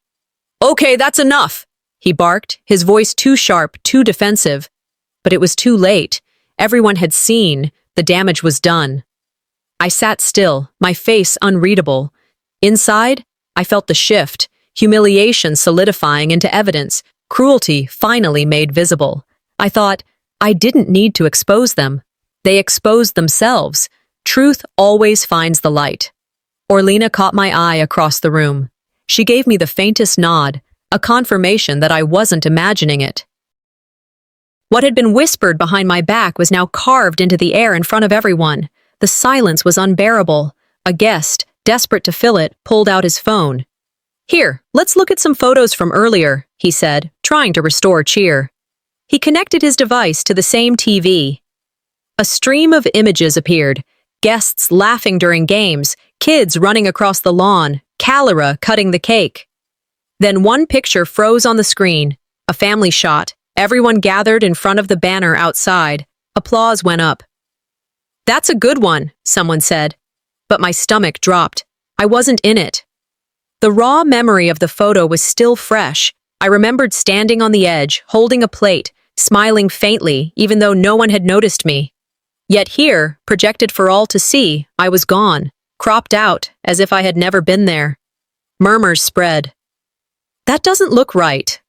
"Okay, that's enough," he barked, his voice too sharp, too defensive. But it was too late. Everyone had seen. The damage was done. I sat still, my face unreadable. Inside, I felt the shift, humiliation solidifying into evidence, cruelty finally made visible. I thought, I didn't need to expose them. They exposed themselves. Truth always finds the light. Orlena caught my eye across the room. She gave me the faintest nod, a confirmation that I wasn't imagining it. What had been whispered behind my back was now carved into the air in front of everyone. The silence was unbearable. A guest, desperate to fill it, pulled out his phone. "Here, let's look at some photos from earlier," he said, trying to restore cheer. He connected his device to the same TV. A stream of images appeared. Guests laughing during games, kids running across the lawn, Calera cutting the cake. Then one picture froze on the screen, a family shot. Everyone gathered in front of the banner outside. Applause went up. "That's a good one," someone said. But my stomach dropped. I wasn't in it. The raw memory of the photo was still fresh. I remembered standing on the edge, holding a plate, smiling faintly, even though no one had noticed me. Yet here, projected for all to see, I was gone, cropped out, as if I had never been there. Murmurs spread. "That doesn't look right.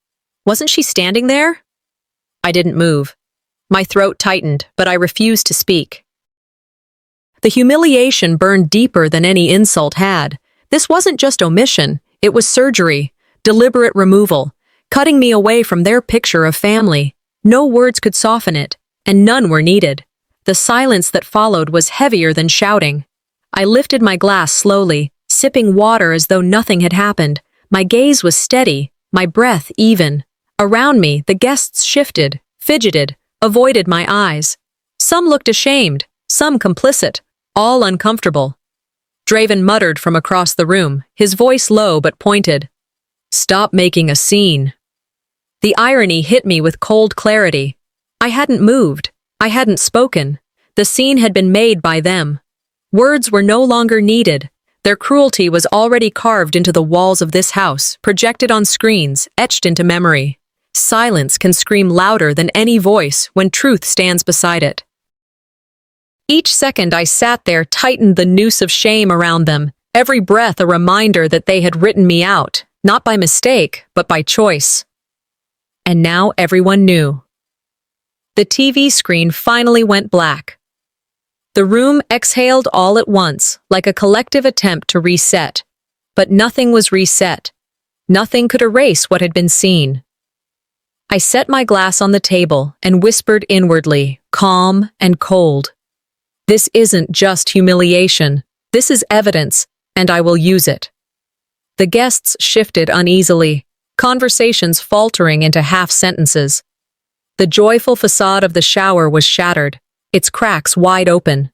Wasn't she standing there?" I didn't move. My throat tightened, but I refused to speak. The humiliation burned deeper than any insult had. This wasn't just omission, it was surgery, deliberate removal, cutting me away from their picture of family. No words could soften it, and none were needed. The silence that followed was heavier than shouting. I lifted my glass slowly, sipping water as though nothing had happened. My gaze was steady, my breath even. Around me, the guests shifted, fidgeted, avoided my eyes. Some looked ashamed, some complicit, all uncomfortable. Draven muttered from across the room, his voice low but pointed. "Stop making a scene." The irony hit me with cold clarity. I hadn't moved. I hadn't spoken. The scene had been made by them. Words were no longer needed. Their cruelty was already carved into the walls of this house, projected on screens, etched into memory. Silence can scream louder than any voice when truth stands beside it. Each second I sat there tightened the noose of shame around them, every breath a reminder that they had written me out, not by mistake, but by choice. And now everyone knew. The TV screen finally went black. The room exhaled all at once, like a collective attempt to reset. But nothing was reset. Nothing could erase what had been seen. I set my glass on the table and whispered inwardly, calm and cold. This isn't just humiliation. This is evidence, and I will use it. The guests shifted uneasily, conversations faltering into half-sentences. The joyful facade of the shower was shattered, its cracks wide open.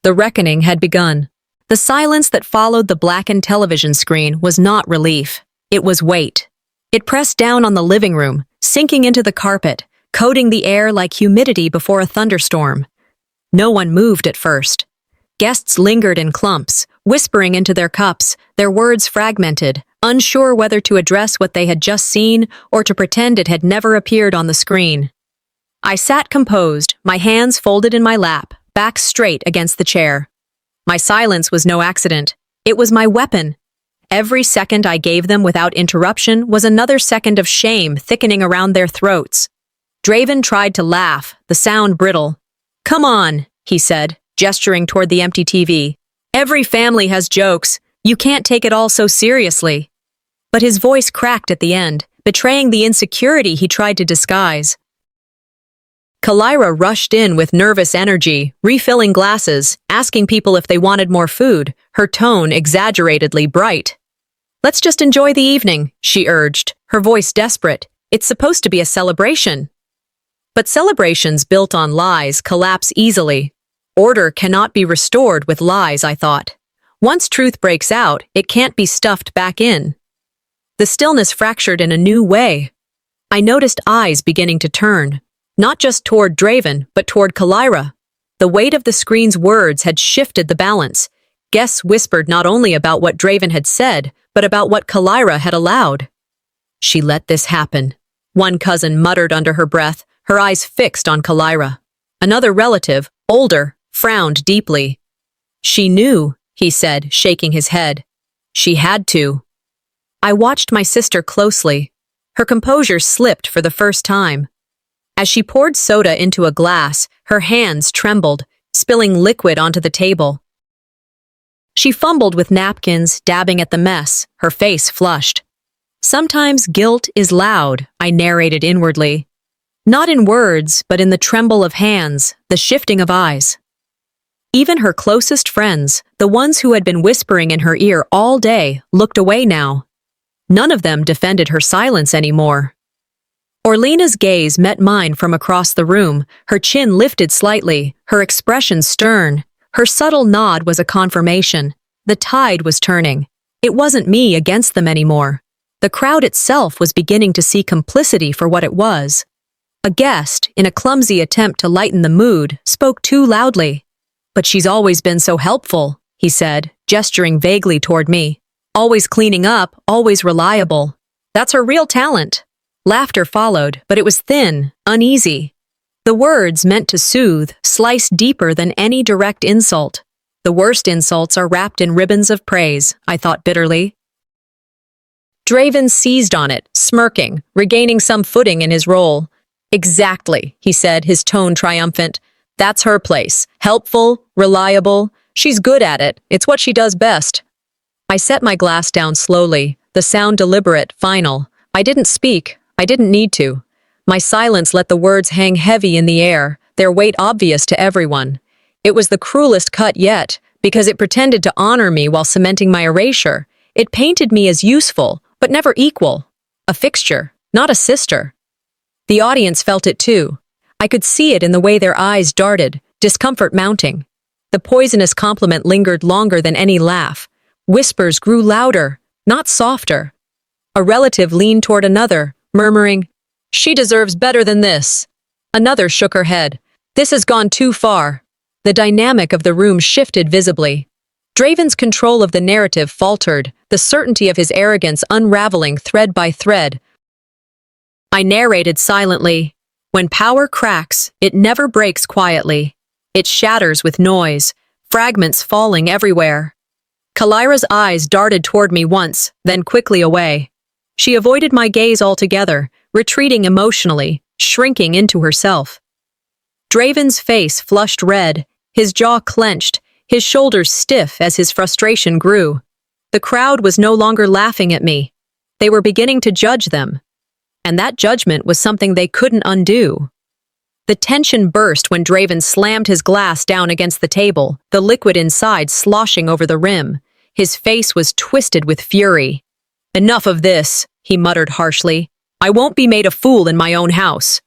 The reckoning had begun. The silence that followed the blackened television screen was not relief. It was weight. It pressed down on the living room, sinking into the carpet, coating the air like humidity before a thunderstorm. No one moved at first. Guests lingered in clumps, whispering into their cups, their words fragmented, unsure whether to address what they had just seen or to pretend it had never appeared on the screen. I sat composed, my hands folded in my lap, back straight against the chair. My silence was no accident. It was my weapon. Every second I gave them without interruption was another second of shame thickening around their throats. Draven tried to laugh, the sound brittle. "Come on," he said, gesturing toward the empty TV. "Every family has jokes. You can't take it all so seriously." But his voice cracked at the end, betraying the insecurity he tried to disguise. Calera rushed in with nervous energy, refilling glasses, asking people if they wanted more food, her tone exaggeratedly bright. "Let's just enjoy the evening," she urged, her voice desperate. It's supposed to be a celebration. But celebrations built on lies collapse easily. Order cannot be restored with lies, I thought. Once truth breaks out, it can't be stuffed back in. The stillness fractured in a new way. I noticed eyes beginning to turn, not just toward Draven, but toward Kalira. The weight of the screen's words had shifted the balance. Guests whispered not only about what Draven had said, but about what Kalira had allowed. She let this happen. One cousin muttered under her breath, her eyes fixed on Kalira. Another relative, older, frowned deeply. She knew, he said, shaking his head. She had to. I watched my sister closely. Her composure slipped for the first time. As she poured soda into a glass, her hands trembled, spilling liquid onto the table. She fumbled with napkins, dabbing at the mess, her face flushed. Sometimes guilt is loud, I narrated inwardly. Not in words, but in the tremble of hands, the shifting of eyes. Even her closest friends, the ones who had been whispering in her ear all day, looked away now. None of them defended her silence anymore. Orlena's gaze met mine from across the room, her chin lifted slightly, her expression stern. Her subtle nod was a confirmation. The tide was turning. It wasn't me against them anymore. The crowd itself was beginning to see complicity for what it was. A guest, in a clumsy attempt to lighten the mood, spoke too loudly. "But she's always been so helpful," he said, gesturing vaguely toward me. "Always cleaning up, always reliable. That's her real talent." Laughter followed, but it was thin, uneasy. The words, meant to soothe, sliced deeper than any direct insult. The worst insults are wrapped in ribbons of praise, I thought bitterly. Draven seized on it, smirking, regaining some footing in his role. "Exactly," he said, his tone triumphant. "That's her place. Helpful, reliable. She's good at it. It's what she does best." I set my glass down slowly, the sound deliberate, final. I didn't speak. I didn't need to. My silence let the words hang heavy in the air, their weight obvious to everyone. It was the cruelest cut yet, because it pretended to honor me while cementing my erasure. It painted me as useful, but never equal. A fixture, not a sister. The audience felt it too. I could see it in the way their eyes darted, discomfort mounting. The poisonous compliment lingered longer than any laugh. Whispers grew louder, not softer. A relative leaned toward another, murmuring, "She deserves better than this." Another shook her head. "This has gone too far." The dynamic of the room shifted visibly. Draven's control of the narrative faltered, the certainty of his arrogance unraveling thread by thread. I narrated silently. When power cracks, it never breaks quietly. It shatters with noise, fragments falling everywhere. Kalira's eyes darted toward me once, then quickly away. She avoided my gaze altogether, retreating emotionally, shrinking into herself. Draven's face flushed red, his jaw clenched, his shoulders stiff as his frustration grew. The crowd was no longer laughing at me. They were beginning to judge them. And that judgment was something they couldn't undo. The tension burst when Draven slammed his glass down against the table, the liquid inside sloshing over the rim. His face was twisted with fury. "Enough of this," he muttered harshly. "I won't be made a fool in my own house."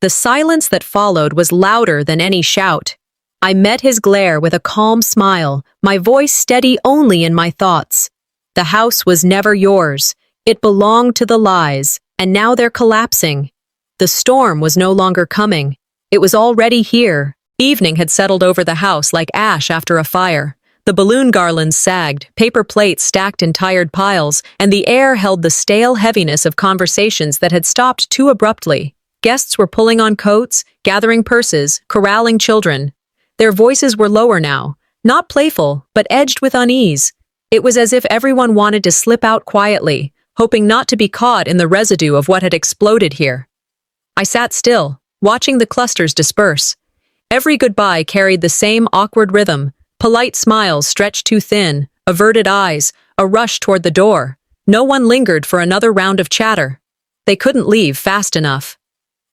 The silence that followed was louder than any shout. I met his glare with a calm smile, my voice steady only in my thoughts. The house was never yours. It belonged to the lies, and now they're collapsing. The storm was no longer coming. It was already here. Evening had settled over the house like ash after a fire. The balloon garlands sagged, paper plates stacked in tired piles, and the air held the stale heaviness of conversations that had stopped too abruptly. Guests were pulling on coats, gathering purses, corralling children. Their voices were lower now, not playful, but edged with unease. It was as if everyone wanted to slip out quietly, hoping not to be caught in the residue of what had exploded here. I sat still, watching the clusters disperse. Every goodbye carried the same awkward rhythm, polite smiles stretched too thin, averted eyes, a rush toward the door. No one lingered for another round of chatter. They couldn't leave fast enough.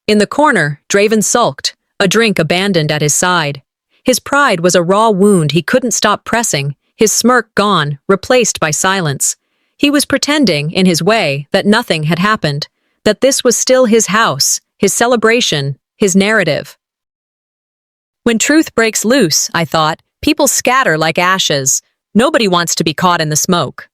In the corner, Draven sulked, a drink abandoned at his side. His pride was a raw wound he couldn't stop pressing, his smirk gone, replaced by silence. He was pretending, in his way, that nothing had happened. That this was still his house, his celebration, his narrative. When truth breaks loose, I thought, people scatter like ashes. Nobody wants to be caught in the smoke.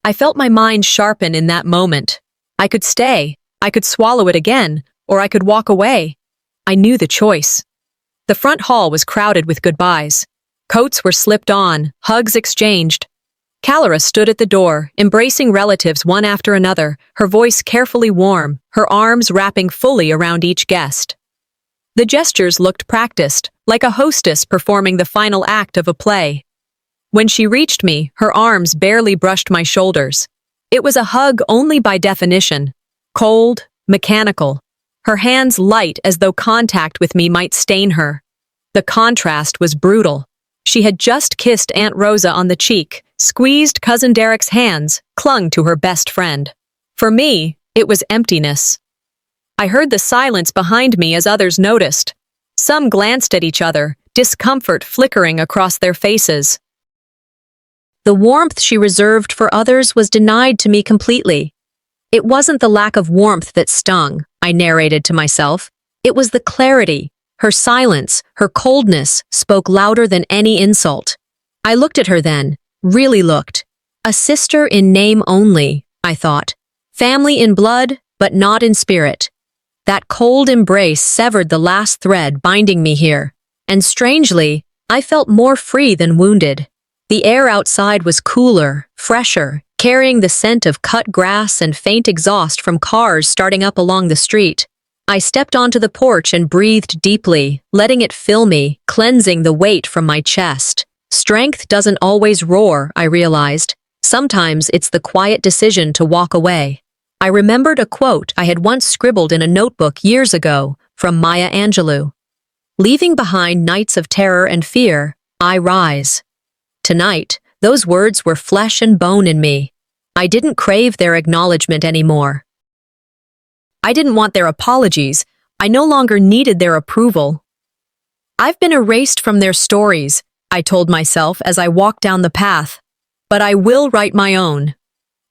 I felt my mind sharpen in that moment. I could stay, I could swallow it again, or I could walk away. I knew the choice. The front hall was crowded with goodbyes. Coats were slipped on, hugs exchanged. Calera stood at the door, embracing relatives one after another, her voice carefully warm, her arms wrapping fully around each guest. The gestures looked practiced, like a hostess performing the final act of a play. When she reached me, her arms barely brushed my shoulders. It was a hug only by definition. Cold, mechanical. Her hands light as though contact with me might stain her. The contrast was brutal. She had just kissed Aunt Rosa on the cheek, squeezed Cousin Derek's hands, clung to her best friend. For me, it was emptiness. I heard the silence behind me as others noticed. Some glanced at each other, discomfort flickering across their faces. The warmth she reserved for others was denied to me completely. It wasn't the lack of warmth that stung, I narrated to myself. It was the clarity. Her silence, her coldness, spoke louder than any insult. I looked at her then, really looked. A sister in name only, I thought. Family in blood, but not in spirit. That cold embrace severed the last thread binding me here. And strangely, I felt more free than wounded. The air outside was cooler, fresher, carrying the scent of cut grass and faint exhaust from cars starting up along the street. I stepped onto the porch and breathed deeply, letting it fill me, cleansing the weight from my chest. Strength doesn't always roar, I realized. Sometimes it's the quiet decision to walk away. I remembered a quote I had once scribbled in a notebook years ago from Maya Angelou. Leaving behind nights of terror and fear, I rise. Tonight, those words were flesh and bone in me. I didn't crave their acknowledgement anymore. I didn't want their apologies. I no longer needed their approval. I've been erased from their stories, I told myself as I walked down the path. But I will write my own.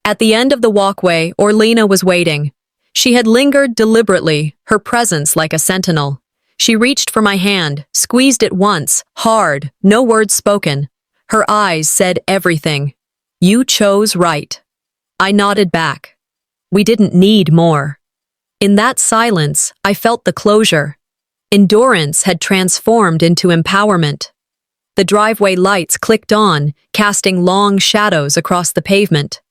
At the end of the walkway, Orlena was waiting. She had lingered deliberately, her presence like a sentinel. She reached for my hand, squeezed it once, hard, no words spoken. Her eyes said everything. You chose right. I nodded back. We didn't need more. In that silence, I felt the closure. Endurance had transformed into empowerment. The driveway lights clicked on, casting long shadows across the pavement.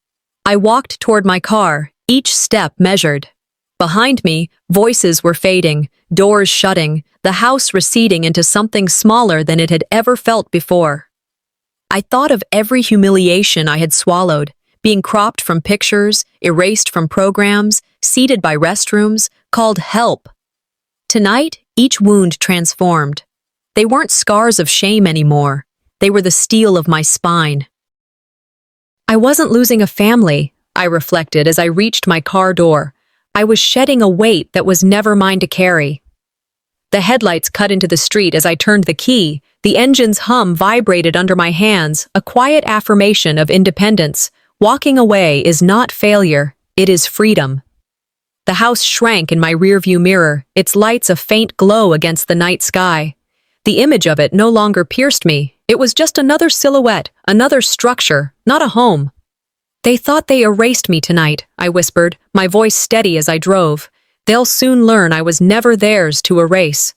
I walked toward my car, each step measured. Behind me, voices were fading, doors shutting, the house receding into something smaller than it had ever felt before. I thought of every humiliation I had swallowed, being cropped from pictures, erased from programs, seated by restrooms, called help. Tonight, each wound transformed. They weren't scars of shame anymore. They were the steel of my spine. I wasn't losing a family, I reflected as I reached my car door. I was shedding a weight that was never mine to carry. The headlights cut into the street as I turned the key. The engine's hum vibrated under my hands, a quiet affirmation of independence. Walking away is not failure, it is freedom. The house shrank in my rearview mirror, its lights a faint glow against the night sky. The image of it no longer pierced me. It was just another silhouette, another structure, not a home. They thought they erased me tonight, I whispered, my voice steady as I drove. They'll soon learn I was never theirs to erase.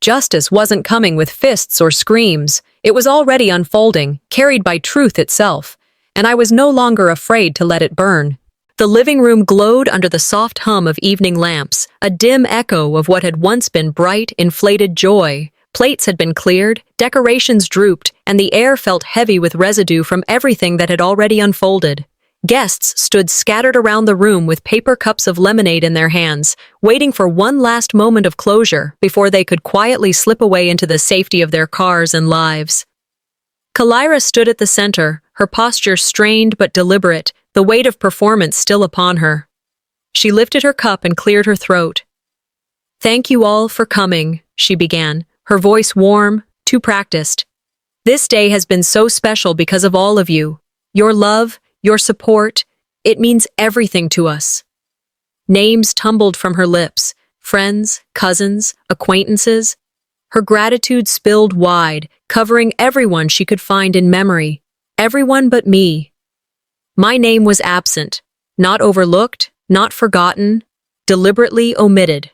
Justice wasn't coming with fists or screams. It was already unfolding, carried by truth itself, and I was no longer afraid to let it burn. The living room glowed under the soft hum of evening lamps, a dim echo of what had once been bright, inflated joy. Plates had been cleared, decorations drooped, and the air felt heavy with residue from everything that had already unfolded. Guests stood scattered around the room with paper cups of lemonade in their hands, waiting for one last moment of closure before they could quietly slip away into the safety of their cars and lives. Calera stood at the center, her posture strained but deliberate, the weight of performance still upon her. She lifted her cup and cleared her throat. "Thank you all for coming," she began, her voice warm, too practiced. "This day has been so special because of all of you. Your love, your support, it means everything to us." Names tumbled from her lips. Friends, cousins, acquaintances. Her gratitude spilled wide, covering everyone she could find in memory. Everyone but me. My name was absent, not overlooked, not forgotten, deliberately omitted.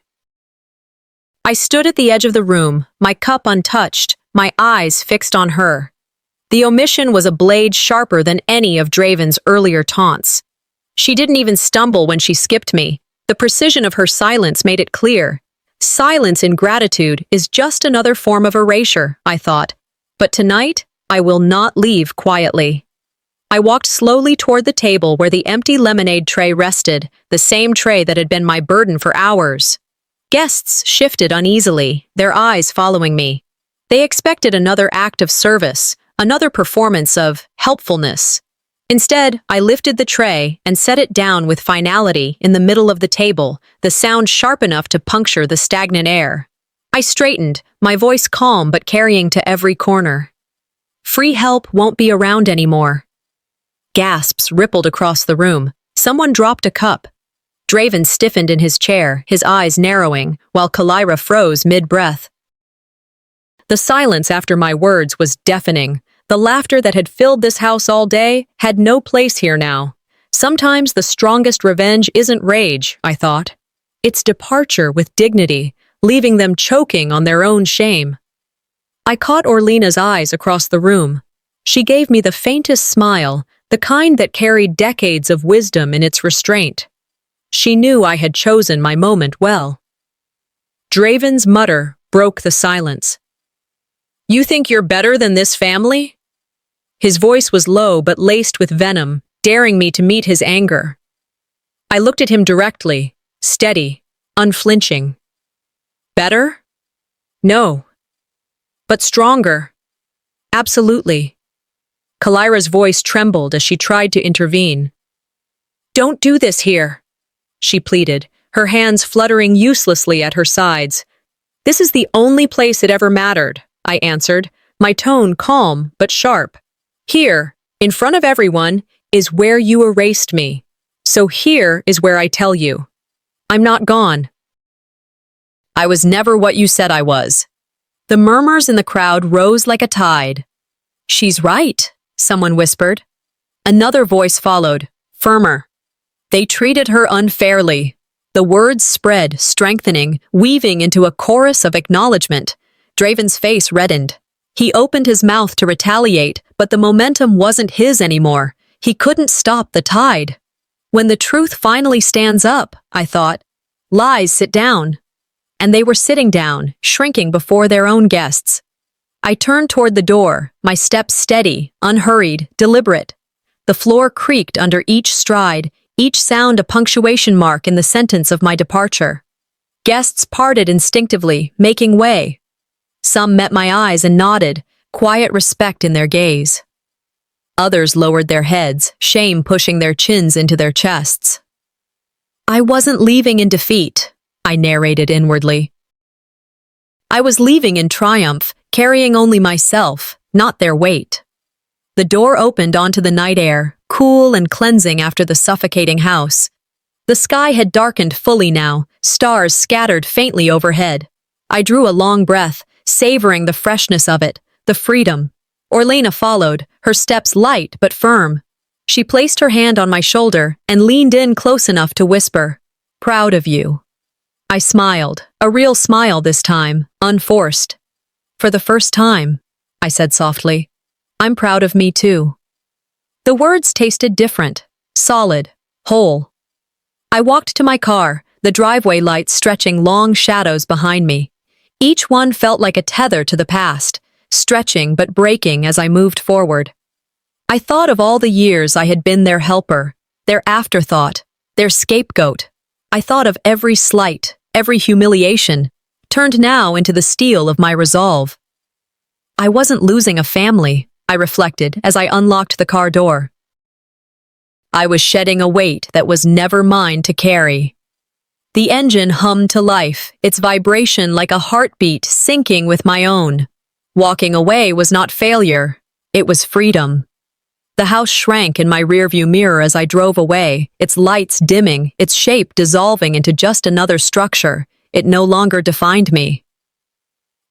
I stood at the edge of the room, my cup untouched, my eyes fixed on her. The omission was a blade sharper than any of Draven's earlier taunts. She didn't even stumble when she skipped me. The precision of her silence made it clear. Silence in gratitude is just another form of erasure, I thought. But tonight, I will not leave quietly. I walked slowly toward the table where the empty lemonade tray rested, the same tray that had been my burden for hours. Guests shifted uneasily, their eyes following me. They expected another act of service, another performance of helpfulness. Instead, I lifted the tray and set it down with finality in the middle of the table, the sound sharp enough to puncture the stagnant air. I straightened, my voice calm but carrying to every corner. Free help won't be around anymore. Gasps rippled across the room. Someone dropped a cup. Draven stiffened in his chair, his eyes narrowing, while Kalira froze mid-breath. The silence after my words was deafening. The laughter that had filled this house all day had no place here now. Sometimes the strongest revenge isn't rage, I thought. It's departure with dignity, leaving them choking on their own shame. I caught Orlena's eyes across the room. She gave me the faintest smile, the kind that carried decades of wisdom in its restraint. She knew I had chosen my moment well. Draven's mutter broke the silence. "You think you're better than this family?" His voice was low but laced with venom, daring me to meet his anger. I looked at him directly, steady, unflinching. Better? No. But stronger. Absolutely. Kalira's voice trembled as she tried to intervene. "Don't do this here," she pleaded, her hands fluttering uselessly at her sides. "This is the only place it ever mattered," I answered, my tone calm but sharp. "Here, in front of everyone, is where you erased me. So here is where I tell you. I'm not gone. I was never what you said I was." The murmurs in the crowd rose like a tide. "She's right," someone whispered. Another voice followed, firmer. "They treated her unfairly." The words spread, strengthening, weaving into a chorus of acknowledgement. Draven's face reddened. He opened his mouth to retaliate, but the momentum wasn't his anymore. He couldn't stop the tide. When the truth finally stands up, I thought, lies sit down. And they were sitting down, shrinking before their own guests. I turned toward the door, my steps steady, unhurried, deliberate. The floor creaked under each stride, each sound a punctuation mark in the sentence of my departure. Guests parted instinctively, making way. Some met my eyes and nodded, quiet respect in their gaze. Others lowered their heads, shame pushing their chins into their chests. I wasn't leaving in defeat, I narrated inwardly. I was leaving in triumph, carrying only myself, not their weight. The door opened onto the night air, cool and cleansing after the suffocating house. The sky had darkened fully now, stars scattered faintly overhead. I drew a long breath, savoring the freshness of it, the freedom. Orlena followed, her steps light but firm. She placed her hand on my shoulder and leaned in close enough to whisper, "Proud of you." I smiled, a real smile this time, unforced. "For the first time," I said softly, "I'm proud of me too." The words tasted different, solid, whole. I walked to my car, the driveway lights stretching long shadows behind me. Each one felt like a tether to the past, stretching but breaking as I moved forward. I thought of all the years I had been their helper, their afterthought, their scapegoat. I thought of every slight, every humiliation, turned now into the steel of my resolve. I wasn't losing a family, I reflected as I unlocked the car door. I was shedding a weight that was never mine to carry. The engine hummed to life, its vibration like a heartbeat syncing with my own. Walking away was not failure, it was freedom. The house shrank in my rearview mirror as I drove away, its lights dimming, its shape dissolving into just another structure. It no longer defined me.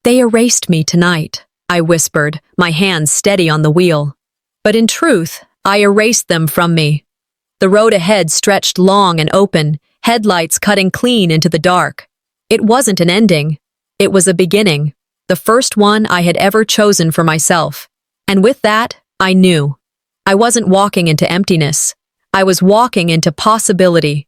"They erased me tonight," I whispered, my hands steady on the wheel. But in truth, I erased them from me. The road ahead stretched long and open, headlights cutting clean into the dark. It wasn't an ending. It was a beginning, the first one I had ever chosen for myself. And with that, I knew. I wasn't walking into emptiness. I was walking into possibility.